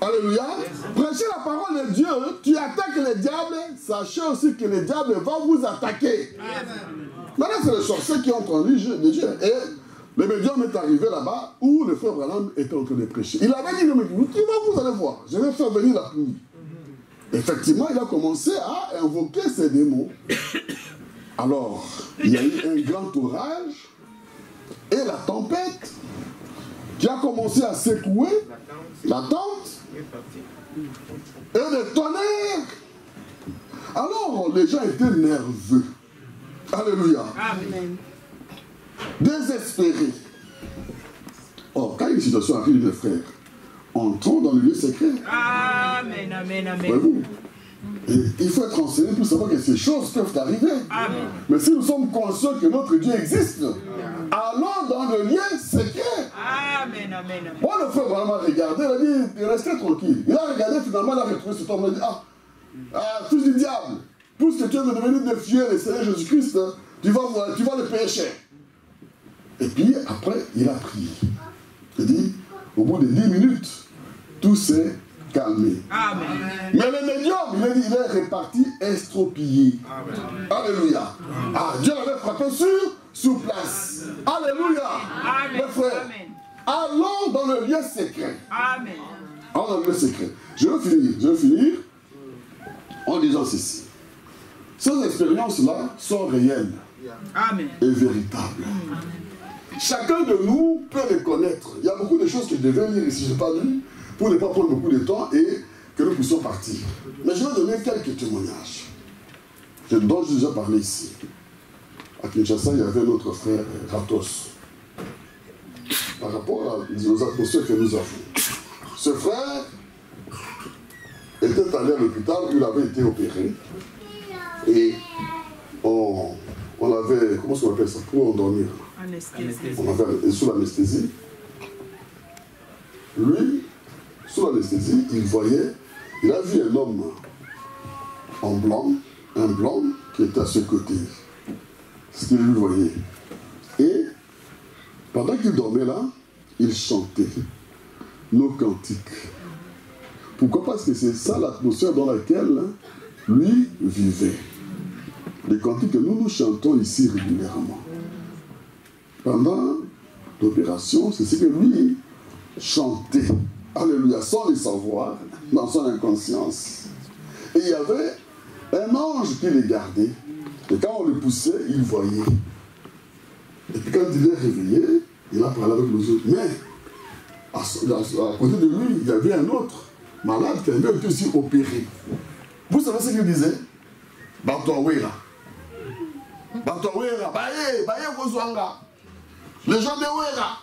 Alléluia. Prêcher la parole de Dieu, tu attaques le diable, sachez aussi que le diable va vous attaquer. Maintenant, c'est les sorciers qui ont entendu le Dieu. Et le médium est arrivé là-bas où le frère Branham était en train de prêcher. Il avait dit, vous allez voir, je vais faire venir la pluie. Effectivement, il a commencé à invoquer ces démons. Alors, il y a eu un grand orage et la tempête qui a commencé à secouer la tente et le tonnerre. Alors, les gens étaient nerveux. Alléluia. Amen. Désespérés. Or, quand une situation arrive, les frères, entrons dans le lieu secret. Amen, amen, amen. Voyez-vous? Et il faut être renseigné pour savoir que ces choses peuvent arriver. Amen. Mais si nous sommes conscients que notre Dieu existe, allons dans le lieu secret. Amen, amen, amen. Moi, le frère vraiment regardé, il a dit, restez tranquille. Il a regardé, finalement, il a retrouvé cet homme, il a dit, fils du diable, puisque tu es devenu défier le Seigneur Jésus-Christ, tu vas le payer cher. Et puis, après, il a prié. Il dit, au bout de 10 minutes, tout s'est calmé. Amen. Mais le médium, il est reparti estropié. Amen. Alléluia. Ah, Dieu l'avait frappé sur place. Alléluia. Amen. Mes frères, allons dans le lieu secret. Amen. Allons dans le lieu secret. Je vais finir en disant ceci. Ces expériences-là sont réelles. Amen. Et véritables. Chacun de nous peut les connaître. Il y a beaucoup de choses que je devais lire ici, je n'ai pas lu, pour ne pas prendre beaucoup de temps et que nous puissions partir. Mais je vais donner quelques témoignages dont j'ai déjà parlé ici. À Kinshasa, il y avait notre frère Ratos. Par rapport aux atmosphères que nous avons. Ce frère était allé à l'hôpital où il avait été opéré. Et on avait, comment on appelle ça, pour endormir. Anesthésie. On avait sous l'anesthésie. Lui, sous l'anesthésie, il a vu un homme en blanc, un blanc qui était à ses côtés. C'est ce qu'il lui voyait. Et pendant qu'il dormait là, il chantait nos cantiques. Pourquoi? Parce que c'est ça l'atmosphère dans laquelle lui vivait. Les cantiques que nous chantons ici régulièrement. Pendant l'opération, c'est ce que lui chantait. Alléluia, sans le savoir, dans son inconscience. Et il y avait un ange qui les gardait. Et quand on le poussait, il voyait. Et puis quand il est réveillé, il a parlé avec les autres. Mais à côté de lui, il y avait un autre malade qui avait été aussi opéré. Vous savez ce qu'il disait? Bantouera. Bantouera. Baye Kozwanga. Les gens de Ouera.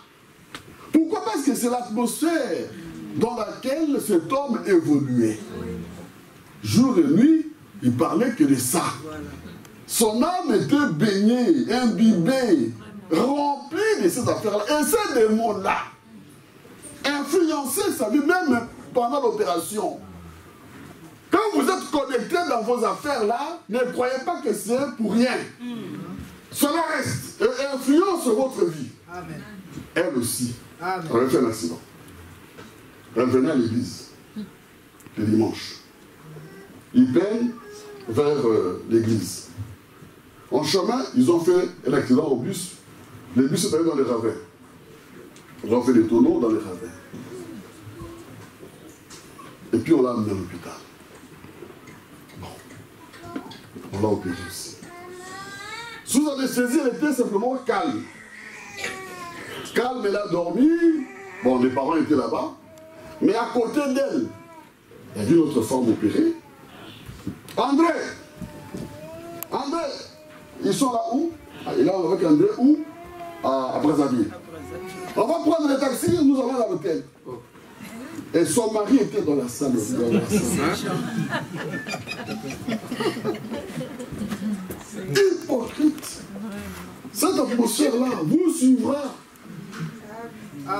Pourquoi? Parce que c'est l'atmosphère dans laquelle cet homme évoluait. Jour et nuit, il parlait que de ça. Son âme était baignée, imbibée, remplie de ces affaires-là. Et ces démons-là influençaient sa vie, même pendant l'opération. Quand vous êtes connecté dans vos affaires-là, ne croyez pas que c'est pour rien. Cela reste et influence votre vie. Amen. Elle aussi. Amen. Elle avait fait un accident. Elle venait à l'église le dimanche. Ils peignent vers l'église. En chemin, ils ont fait un accident au bus. Les bus sont allés dans les ravins. Ils ont fait des tonneaux dans les ravins. Et puis on l'a amené à l'hôpital. Bon. On l'a opéré aussi. Sous anesthésie, elle était simplement calme. Calme, elle a dormi. Bon, les parents étaient là-bas. Mais à côté d'elle, il y a une autre femme opérée. André, ils sont là où? Il est là avec André où? À Brazzaville. On va prendre le taxi, nous allons à l'hôtel. Et son mari était dans la salle. Hypocrite. Cette atmosphère-là vous suivra.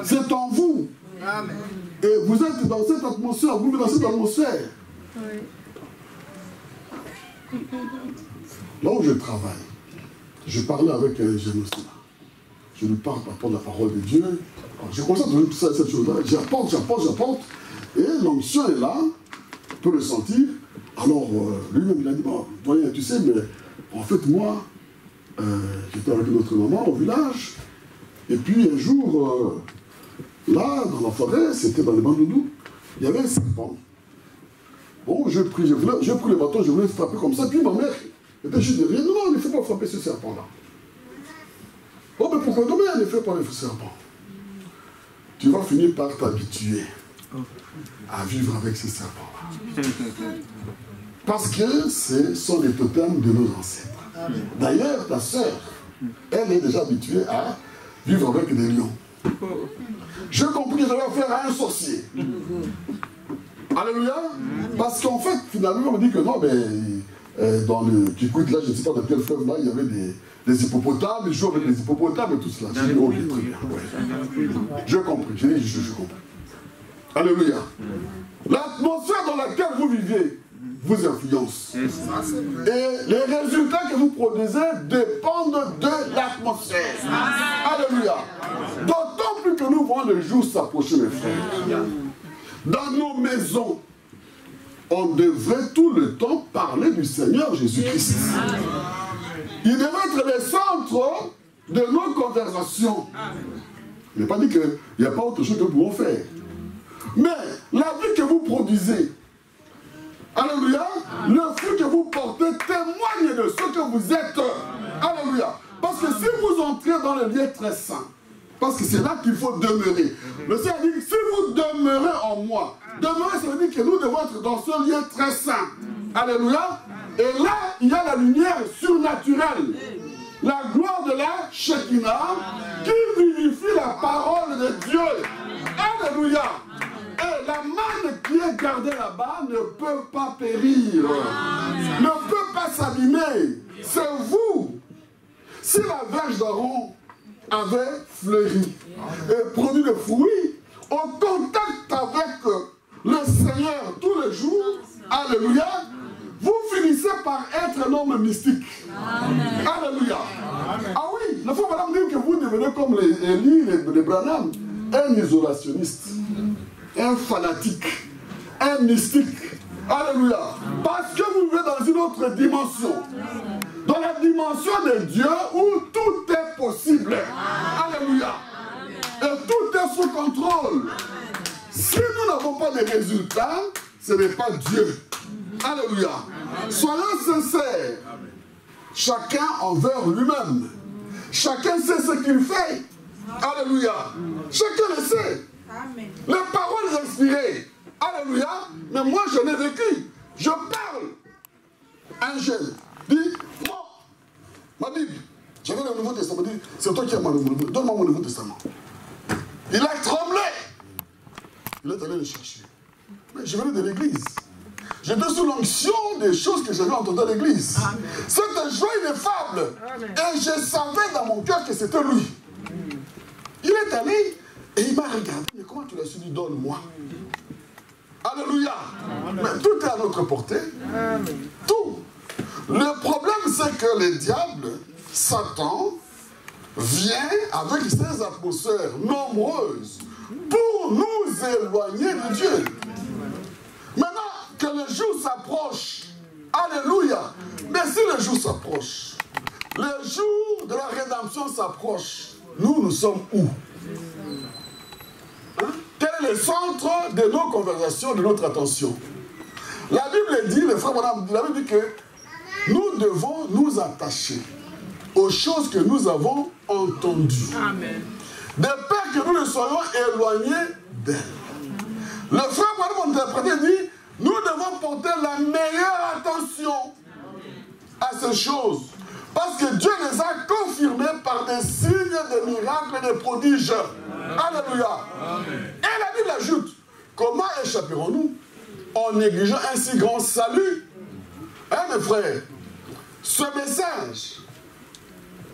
C'est en vous. Amen. Et vous êtes dans cette atmosphère, vous êtes dans cette atmosphère. Là où je travaille, je parlais avec un jeune aussi là. Je lui parle par rapport à la parole de Dieu. Alors, je constate cette chose-là. J'apporte. Et l'onction est là. On peut le sentir. Alors, lui-même, il a dit, bon, doyen, tu sais, mais en fait, moi, j'étais avec notre maman au village. Et puis, un jour, là, dans la forêt, c'était dans les bandoudous, il y avait un serpent. Bon, j'ai pris le bâton, je voulais frapper comme ça. Puis ma mère était juste derrière. Non, il ne faut pas frapper ce serpent-là. Oh, mais pourquoi? Comment il ne fait pas le serpent? Tu vas finir par t'habituer à vivre avec ces serpents-là. Parce que ce sont les totems de nos ancêtres. D'ailleurs, ta sœur, elle est déjà habituée à vivre avec des lions. J'ai compris que je vais faire à un sorcier. Alléluia. Parce qu'en fait, finalement, on me dit que non, mais dans le Kikout, là, je ne sais pas dans quel fleuve, là, il y avait des hippopotames, ils jouent avec des hippopotames et tout cela. J'ai dit, ok, très bien. Ouais. J'ai compris, j'ai compris. Alléluia. L'atmosphère dans laquelle vous vivez vous influence. Et les résultats que vous produisez dépendent de l'atmosphère. Alléluia. D'autant plus que nous voyons le jour s'approcher, mes frères. Dans nos maisons, on devrait tout le temps parler du Seigneur Jésus-Christ. Il devrait être le centre de nos conversations. Il n'est pas dit qu'il n'y a pas autre chose que nous pouvons faire. Mais la vie que vous produisez, alléluia, le fruit que vous portez témoigne de ce que vous êtes. Alléluia. Parce que si vous entrez dans le lieu très saint, parce que c'est là qu'il faut demeurer. Le Seigneur dit, si vous demeurez en moi, demeurer, ça veut dire que nous devons être dans ce lieu très saint. Alléluia. Et là, il y a la lumière surnaturelle. La gloire de la Shekinah qui vivifie la parole de Dieu. Alléluia. Et la manne qui est gardée là-bas ne peut pas périr. Ne peut pas s'abîmer. C'est vous. Si la verge d'Aaron avait fleuri et produit des fruits, au contact avec le Seigneur tous les jours, alléluia, vous finissez par être un homme mystique. Amen. Alléluia. Amen. Ah oui, il faut madame dire que vous devenez comme les Élie, les Branham, un isolationniste, un fanatique, un mystique. Alléluia. Parce que vous vivez dans une autre dimension. Dans la dimension de Dieu où tout est possible. Alléluia. Et tout est sous contrôle. Si nous n'avons pas de résultats, ce n'est pas Dieu. Alléluia. Soyons sincères. Chacun envers lui-même. Chacun sait ce qu'il fait. Alléluia. Chacun le sait. Les paroles inspirées. Alléluia. Mais moi, je l'ai vécu. Je parle. Un jeune dit, moi, ma Bible, j'avais le Nouveau Testament. Dit, c'est toi qui as mon Nouveau Testament. Donne-moi mon Nouveau Testament. Il a tremblé. Il est allé le chercher. Mais je venais de l'église. J'étais sous l'onction des choses que j'avais entendues à l'église. C'était joie ineffable. Et je savais dans mon cœur que c'était lui. Il est allé et il m'a regardé. Mais comment tu l'as su? Dit, donne-moi. Alléluia. Mais tout est à notre portée. Tout. Le problème, c'est que le diable, Satan, vient avec ses atmosphères nombreuses pour nous éloigner de Dieu. Maintenant que le jour s'approche, alléluia, mais si le jour s'approche, le jour de la rédemption s'approche, nous sommes où? Quel est le centre de nos conversations, de notre attention? La Bible dit, le frère Branham, la Bible dit que nous devons nous attacher aux choses que nous avons entendues. Amen. De peur que nous ne soyons éloignés d'elles. Le frère Branham interprété dit, nous devons porter la meilleure attention à ces choses. Parce que Dieu les a confirmés par des signes, des miracles et des prodiges. Alléluia. Amen. Et la Bible ajoute comment échapperons-nous en négligeant un si grand salut? Hein, mes frères? Ce message,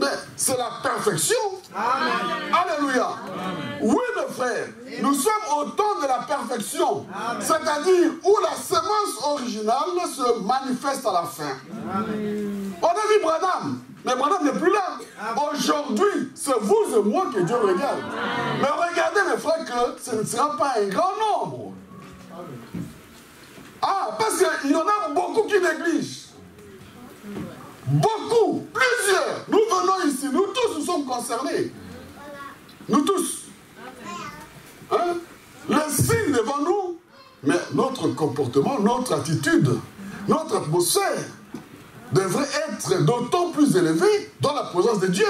mais c'est la perfection. Amen. Alléluia. Amen. Oui, mes frères, nous sommes au temps de la perfection. C'est-à-dire où la semence originale se manifeste à la fin. Amen. On a vu Branham, mais Branham n'est plus là. Aujourd'hui, c'est vous et moi que Dieu regarde. Mais regardez, mes frères, que ce ne sera pas un grand nombre. Ah, parce qu'il y en a beaucoup qui négligent. Beaucoup, plusieurs. Nous venons ici, nous tous nous sommes concernés. Nous tous. Hein? Les signes devant nous, mais notre comportement, notre attitude, notre atmosphère devrait être d'autant plus élevée dans la présence de Dieu.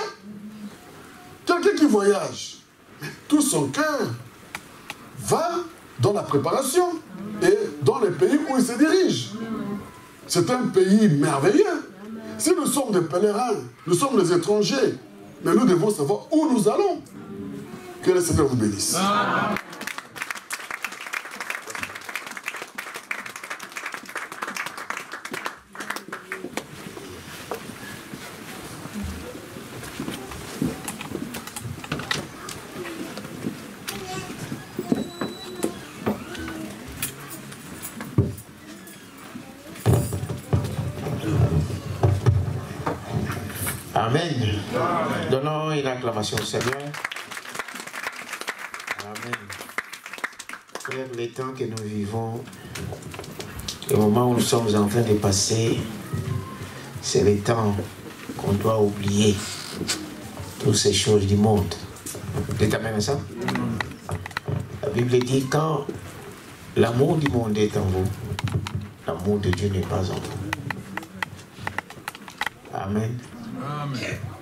Quelqu'un qui voyage, tout son cœur va dans la préparation et dans les pays où il se dirige. C'est un pays merveilleux. Si nous sommes des pèlerins, nous sommes des étrangers, mais nous devons savoir où nous allons. Que le Seigneur vous bénisse. Amen. Donnons une acclamation au Seigneur. Amen. Frère, les temps que nous vivons, le moment où nous sommes en train de passer, c'est le temps qu'on doit oublier toutes ces choses du monde. Dites amen à ça? La Bible dit quand l'amour du monde est en vous, l'amour de Dieu n'est pas en vous. Amen.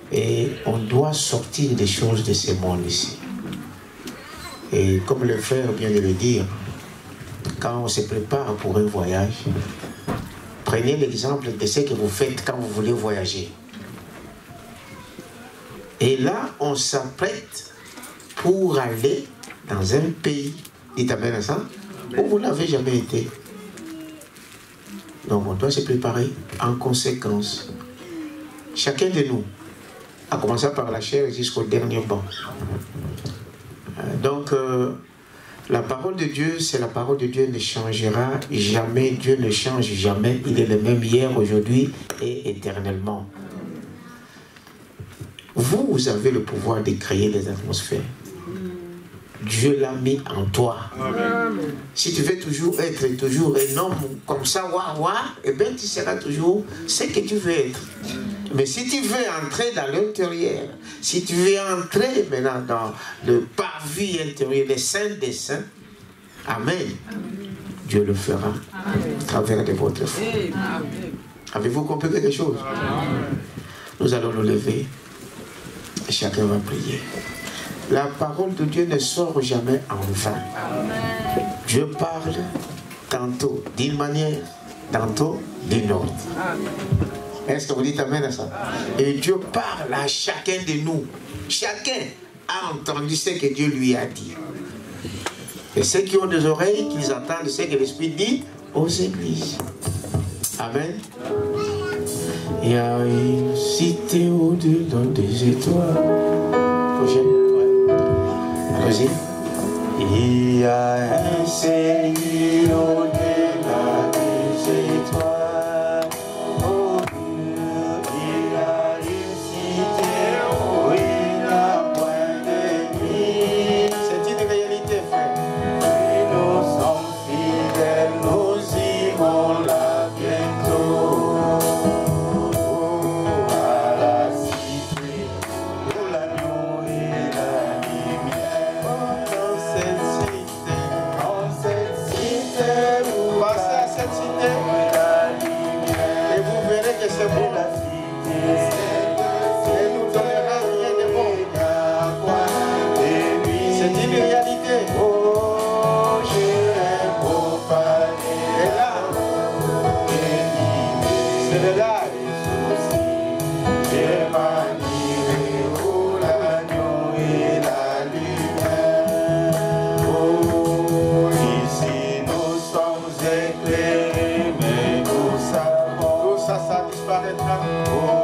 Et on doit sortir des choses de ce monde ici. Et comme le frère vient de le dire, quand on se prépare pour un voyage, prenez l'exemple de ce que vous faites quand vous voulez voyager. Et là, on s'apprête pour aller dans un pays, dites amen à ça, où vous n'avez jamais été. Donc on doit se préparer en conséquence. Chacun de nous, à commencer par la chair jusqu'au dernier banc. Donc, la parole de Dieu, c'est la parole de Dieu ne changera jamais. Dieu ne change jamais. Il est le même hier, aujourd'hui et éternellement. Vous avez le pouvoir de créer des atmosphères. Dieu l'a mis en toi. Amen. Si tu veux toujours être toujours un homme comme ça, eh bien tu seras toujours ce que tu veux être. Mais si tu veux entrer dans l'intérieur, si tu veux entrer maintenant dans le parvis intérieur, les saints des saints, Amen, Dieu le fera à travers de votre foi. Avez-vous compris quelque chose? Amen. Nous allons nous lever et chacun va prier. La parole de Dieu ne sort jamais en vain. Amen. Dieu parle tantôt d'une manière, tantôt d'une autre. Est-ce que vous dites amen à ça? Et Dieu parle à chacun de nous. Chacun a entendu ce que Dieu lui a dit. Et ceux qui ont des oreilles, qu'ils entendent ce que l'Esprit dit aux églises. Amen. Il y a une cité au-delà des étoiles. Prochaine. Allez-y. Il y a un Seigneur au-delà des étoiles. Oh Dieu, il y a une cité où il n'a point de nuit. C'est une réalité, frère. Et nous sommes fidèles, nous irons là bientôt. Ici éclairé, mais nous savons, Tout ça, ça disparaîtra. oh,